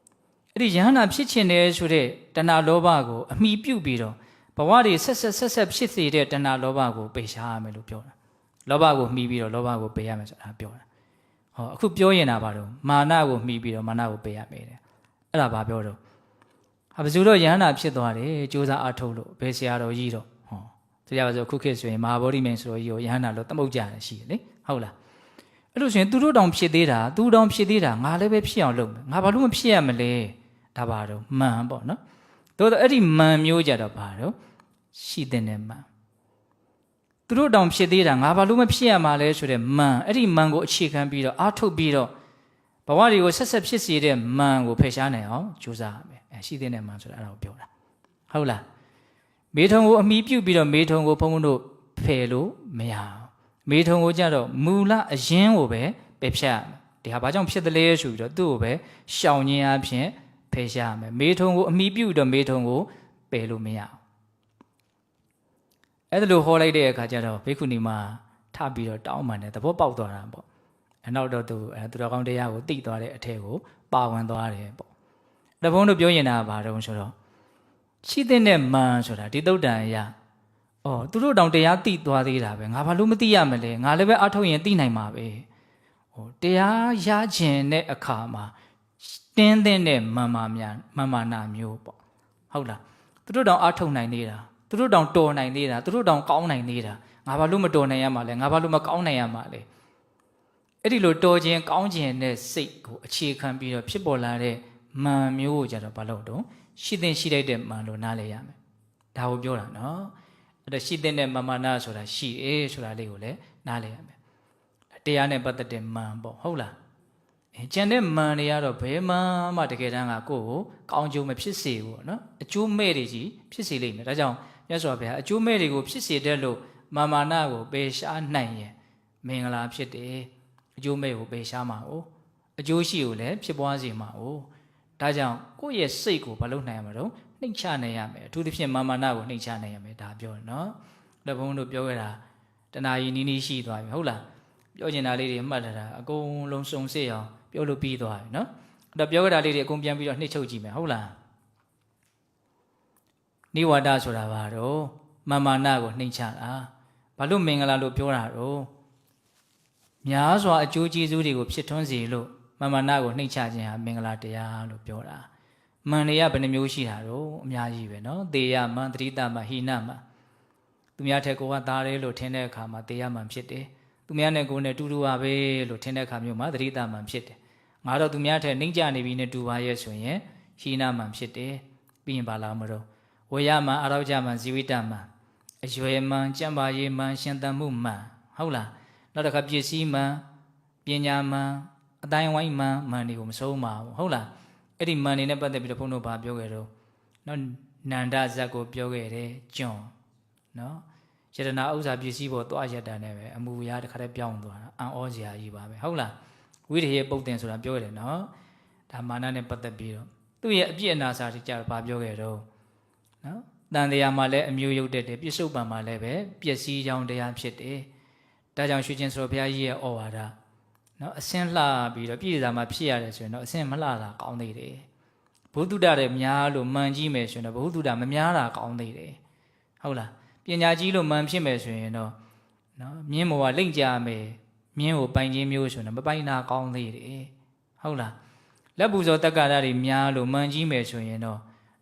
။အဲ့ဒီယဟန္တာဖြစ်ချင်တယ်ဆိုတဲ့တဏှာလောဘကိုအမိပြုတ်ပြီးတော့ဘဝတွေဆက်ဖြစ်စေတဲ့တဏှာလောဘကိုပယ်ရှားရမယ်လို့ပြောတာ။လောဘကိုမှီပြီးတော့လောဘကိုပယ်ရမယ်ဆိုတာပြောတာဟောအခုပြောရင်တာပါတော့မာနကိုမှီပြီးတော့မာနကိုပယ်ရမယ်တဲ့အဲ့ဒါဘာပြောတော့ဟာဘယ်သူတော့ယဟန္တာဖြစ်သွားတယ်ကြိုးစားအားထုတ်လို့ဘယ်ဆရာတော်ကြီးတော့ဟောတရားပါဆိုအခုခေတ်ဆိုရင်မဟာဗောဓိမင်းဆိုတော်ကြီးကိုယဟန္တာလို့သမုတ်ကြတယ်ရှိတယ်လေဟုတ်လားအဲ့လို့ဆိုရင်သူတို့တောင်ဖြစ်သေးတာသူတောင်ဖြစ်သေးတာငါလည်းပဲဖြစ်အောင်လုပ်မယ်ငါဘာလို့မဖြစ်ရမလဲဒါပါတော့မှန်ပေါ့နော်တို့တော့အဲ့ဒီမှန်မျိုးကြတော့ဘာတော့ရှိတဲ့နဲ့မှန်သူတို့တောင်ဖြစ်သေးတာငါဘာလို့မဖြစ်ရမှာလဲဆိုတဲ့မန်အဲ့ဒီမန်ကိုအခြေခံပြီးတော့အားထုတ်ပြီးတော့ဘဝတွေကိုဆက်ဖြစ်စေတဲ့မန်ကိုဖယ်ရှားနိုင်အောင်ကြိုးစားရမယ်ရှိတဲ့နဲ့မန်ဆိုတာအဲ့ဒါကိုပြောတာဟုတ်လားမေထုံကိုအမိပြုတ်ပြီးတော့မေထုံကိုဘုန်းဘုန်းတို့ဖယ်လို့မရအောင်မေထုံကိုကြတော့မူလအရင်ကိုပဲပယ်ဖြတ်ရမယ်ဒီဟာဘာကြောင့်ဖြစ်တယ်လဲဆိုပြီးတော့သူ့ကိုပဲရှောင်ခြင်းအပြင်ဖယ်ရှားရမယ်မေထုံကိုအမိပြုတ်တော့မေထုံကိုပယ်လို့မရအောင်အဲ့ဒါလိုဟောလိုက်တဲ့အခါကျတော့ဘိက္ခုနီမထပြီးတော့တောင်းပန်တယ်သဘောပေါက်သွားတာပေါ့အနောက်တော့သူတော်ကောင်းတရားကိုသိသွားတဲ့အထက်ကိုပါဝင်သွားတယ်ပေါ့တဘုံတို့ပြောရင်တာဘာတော့ဆိုတော့ရှိတဲ့မန်ဆိုတာဒီသုတ်တန်အရာအော်သူတို့တောင်တရားသိသွားသေးတာပဲငါဘာလို့မသိရမလဲငါလည်းပဲအထုတ်ရင်သိနိုင်မှာပဲဟိုတရားရခြင်းတဲ့အခါမှာတင်းတဲ့မန်မာနာမျိုးပေါ့ဟုတ်လားသူတို့တောင်အထုတ်နိုင်နေတာသူတို့တောင်တော်နိုင်သေးတာသူတို့တောင်ကောင်းနိုင်သေးတာငါဘာလို့မတော်နိုင်ရမှာလဲငါဘာလို့မကောင်းနိုင်ရမှာလဲအဲ့ဒီလိုတော်ခြင်းကောင်းခြင်းနဲ့စိတ်ကိုအခြေခံပြီးတော့ဖြစ်ပေါ်လာတဲ့မန်မျိုးကိုကြတော့ဘာလို့တော့ရှိလိုက်တဲ့မန်လို့နားလည်ရမယ်ဒါကိုပြောတာနော်အဲ့တော့ရှိတဲ့မမာနာဆိုတာရှိတယ်ဆိုတာလေးကိုလည်းနားလည်ရမယ်တရားနဲ့ပတ်သက်တဲ့မန်ပေါ့ဟုတ်လားကျန်တဲ့မန်တွေကတော့ဘယ်မှတကယ်တမ်းကကိုယ့်ကိုကောင်းကျိုးမဖြစ်စေဘူးနော်အကျိုးမဲ့တွေကြီးဖြစ်စေလိမ့်မယ်ဒါကြောင့်မြတ်စွာဘုရားအကျိုးမဲ့တွေကိုဖြစ်စေတဲ့လို့မာနကိုပယ်ရှားနိုင်ရင်မင်္ဂလာဖြစ်တယ်အကျိုးမဲ့ကိုပယ်ရှားမှာ哦အကျိုးရှိကိုလည်းဖြစ်ပွားစေမှာ哦ဒါကြောင့်ကိုယ့်ရဲ့စိတ်ကိုမလုပ်နိုင်ရမှာတော့နှိမ့်ချနိုင်ရမယ်အထူးသဖြင့်မာနကိုနှိမ့်ချနိုင်ရမယ်ဒါပြောတယ်နော်လက်ဘုံတို့ပြောခဲ့တာတဏှာကြီးနီးရှိသွားပြီဟုတ်လားပြောချင်တာလေးတွေမှတ်ထားတာအကုန်လုံးစုံစစ်အောင်ပြောလို့ပြီးသွားပြီနော်အဲ့တော့ပြောခဲ့တာလေးတွေအကုန်ပြန်ပြီးတော့နှိမ့်ချုပ်ကြည့်မယ်ဟုတ်လားနိဝါဒဆိုတာဘာတော့မာနကိုနှိမ့်ချတာဘာလို့မင်္ဂလာလို့ပြောတာတော့များစွာအကျိုးကျေးဇူးတွေကိုဖြစ်ထွန်းစေလို့ မာမာနကိုနှိမ့်ချခြင်းဟာမင်္ဂလာတရားလို့ပြောတာမန်တွေကဘယ်နှမျိုးရှိတာတော့အများကြီးပဲနော်တေယမန်တတိတမဟိနမသူများထက်ကိုကသားတယ်လို့ထင်တဲ့အခါမှာတေယမန်ဖြစ်တယ်သူများနဲ့ကိုယ်နဲ့တူတူပါပဲလို့ထင်တဲ့အခါမျိုးမှာတတိတမန်ဖြစ်တယ်ငါတော့သူများထက်နှိမ့်ချနေပြီနဲ့တူပါရဲ့ဆိုရင်ဟိနမန်ဖြစ်တယ်ပြီးရင်ဘာလာမလို့ဝေယမန်အာရောကြမန်ဇီဝိတမန်အရွယ်မန်ကြံပါရေးမန်ရှင်သန်မှုမန်ဟုတ်လားနောက်တစ်ခါပစ္စည်းမန်ပညာမန်အတိုင်းဝိုင်းမန်တွေကိုမဆုံးပါဘူးဟုတ်လားအဲ့ဒီမန်နေနဲ့ပတ်သက်ပြီးတော့ဘုန်းတော်ဗာပြောခဲ့တော့နော်နန္ဒဇတ်ကိုပြောခဲ့တယ်ကျွန်းနော်ယတနာဥစ္စာပစ္စည်းပေါ်သွားရတာနဲ့ပဲအမူအရာတစ်ခါတည်းပြောင်းသွားတာအံ့ဩစရာကြီးပါပဲဟုတ်လားဝိရိယပုတ်တင်ဆိုတာပြောခဲ့တယ်နော်ဒါမာနနဲ့ပတ်သက်ပြီးတော့သူ့ရဲ့အပြည့်အနာစာတွေကြတော့ဗာပြောခဲ့တော့နော်တန်တရားမှာလည်းအမျိုးရုပ်တက်တယ်ပြစ္ဆုတ်ပံမှာလည်းပဲပျက်စီးကြောင်းတရားဖြစ်တယ်ဒါကြောင့်ရွှေချင်းဆိုတော်ဘုရားကြီးရဲ့ဩဝါဒနော်အစင်းလှပြီးတော့ပြည့်စုံမှာဖြစ်ရတယ်ဆိုရင်တော့အစင်းမလှတာကောင်းသေးတယ်ဘုသူတ္တတဲ့များလို့မှန်ကြည့်မယ်ဆိုရင်တော့ဘုသူတ္တမများတာကောင်းသေးတယ်ဟုတ်လားပညာကြီးလို့မှန်ဖြစ်မယ်ဆိုရင်တော့နော်မြင်းမောကလိမ့်ကြမယ်မြင်းကိုပိုင်ခြင်းမျိုးဆိုရင်တော့မပိုင်တာကောင်းသေးတယ်ဟုတ်လားလက်ပူဇော်တက္ကရာတွေများလို့မှန်ကြည့်မယ်ဆိုရင်တော့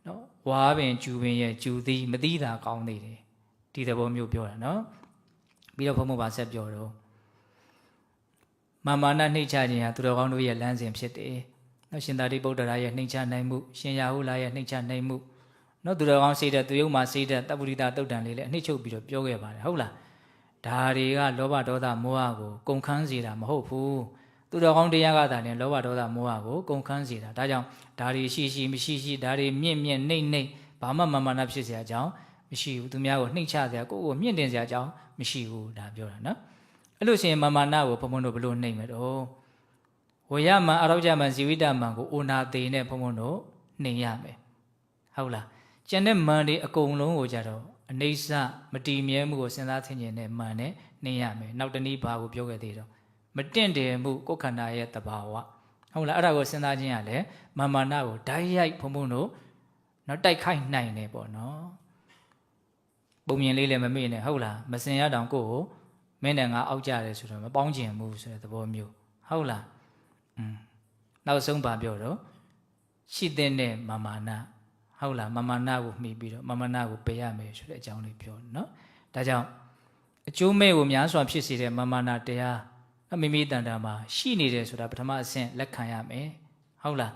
နော်ဝါပင်ကျူပင်ရဲ့ကျူသည်မသိတာကောင်းသေးတယ်ဒီသဘောမျိုးပြောတာနော်ပြီးတော့ဘုံဘုံပါဆက်ပြောတော့မာမာနနှိမ့်ချခြင်းဟာသူတော်ကောင်းတို့ရဲ့လမ်းစဉ်ဖြစ်တယ်။နော်ရှင်သာရိပုတ္တရာရဲ့နှိမ့်ချနိုင်မှုရှင်ရာဟုလာရဲ့နှိမ့်ချနိုင်မှုနော်သူတော်ကောင်းစိတ်တဲ့သူယုံမှာစိတ်တဲ့တပ္ပုရိသတုတ်တန်လေးလည်းအနှိမ့်ချုပ်ပြီးတော့ပြောခဲ့ပါတယ်ဟုတ်လား။ဒါတွေကလောဘဒေါသမောဟကိုကုန်ခန်းစေတာမဟုတ်ဘူး။သူတော်ကောင်းတရားကသာလည်းလောဘဒေါသမောဟကိုကုန်ခန်းစေတာ။ဒါကြောင့်ဒါတွေရှိရှိမရှိရှိဒါတွေမြင့်မြင့်နှိမ့်နှိမ့်ဘာမှမာမာနဖြစ်เสียအကြောင်းမရှိဘူး။သူများကိုနှိမ့်ချเสียကိုယ့်ကိုမြင့်တင်เสียအကြောင်းမရှိဘူးဒါပြောတာနော်။အဲ့လိုဆိုရင်မာမာနကိုဘုံဘုံတို့ဘလို့နှိမ့်မယ်တော့ဝေယမန်အာရောကြမန်ဇီဝိတမန်ကိုအိုနာသေးနဲ့ဘုံဘုံတို့နှိမ့်ရမယ်ဟုတ်လားကျန်တဲ့မန်တွေအကုန်လုံးကိုကြတော့အနိစ္စမတည်မြဲမှုကိုစဉ်းစားသိမြင်တဲ့မန်နဲ့နှိမ့်ရမယ်နောက်တနည်းဘာကိုပြောခဲ့သေးတော့မတင့်တယ်မှုကိုယ်ခန္ဓာရဲ့တဘာဝဟုတ်လားအဲ့ဒါကိုစဉ်းစားခြင်းရလဲမာမာနကိုဓာတ်ရိုက်ဘုံဘုံတို့နော်တိုက်ခိုက်နိုင်တယ်ပေါ့နော်ပုံမြင်လေးလည်းမမေ့နဲ့ဟုတ်လားမစင်ရတောင်ကိုမင်းနဲ့ငါအောက်ကြတယ်ဆိုတော့မပေါင်းကျင်ဘူးဆိုတဲ့သဘောမျိုးဟုတ်လားနောက်ဆုံးပါပြောတော့ရှိတဲ့မာမာနဟုတ်လားမာမာနကိုမှီပြီးတော့မာမာနကိုပယ်ရမယ်ဆိုတဲ့အကြောင်းလေးပြောနော်ဒါကြောင့်အကျိုးမဲ့ကိုများစွာဖြစ်စေတဲ့မာမာနတရားမိမိတန်တာမှာရှိနေတယ်ဆိုတာပထမအဆင့်လက်ခံရမယ်ဟုတ်လား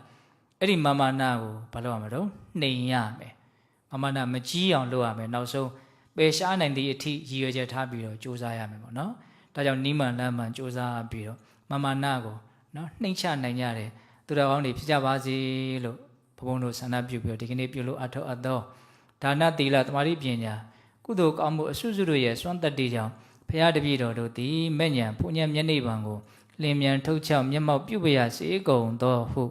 အဲ့ဒီမာမာနကိုဘာလုပ်ရမလဲတော့နှိမ်ရမယ်မာမာနမကြီးအောင်လုပ်ရမယ်နောက်ဆုံးပယ်ရှားနိုင်သည့်အထိရည်ရွယ်ချက်ထားပြီးတော့စူးစမ်းရမယ်ပေါ့နော်ဒါကြောင့်နိမန်လမ်းမှန်စူးစမ်းပြီးတော့မာမာနကိုနော်နှိမ့်ချနိုင်ကြတယ်သူတော်ကောင်းတွေဖြစ်ကြပါစေလို့ဘုန်းဘုန်းတို့ဆန္ဒပြုပြီးတော့ဒီကနေ့ပြုလို့အထောက်အသောဒါနသီလသမာဓိပညာကုသိုလ်ကောင်းမှုအစွတ်စွတ်တို့ရဲ့စွမ်းတတ္တိကြောင့်ဘုရားတပည့်တော်တို့သည်မဲ့ညာဘုညံမျက်နှိပ်ပံကိုလင်းမြန်ထုတ်ချောက်မျက်မှောက်ပြုပရစေကုန်သောဟု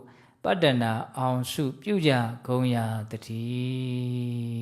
ပတ္တနာအောင်စုပြုကြကုန်ရာတည်း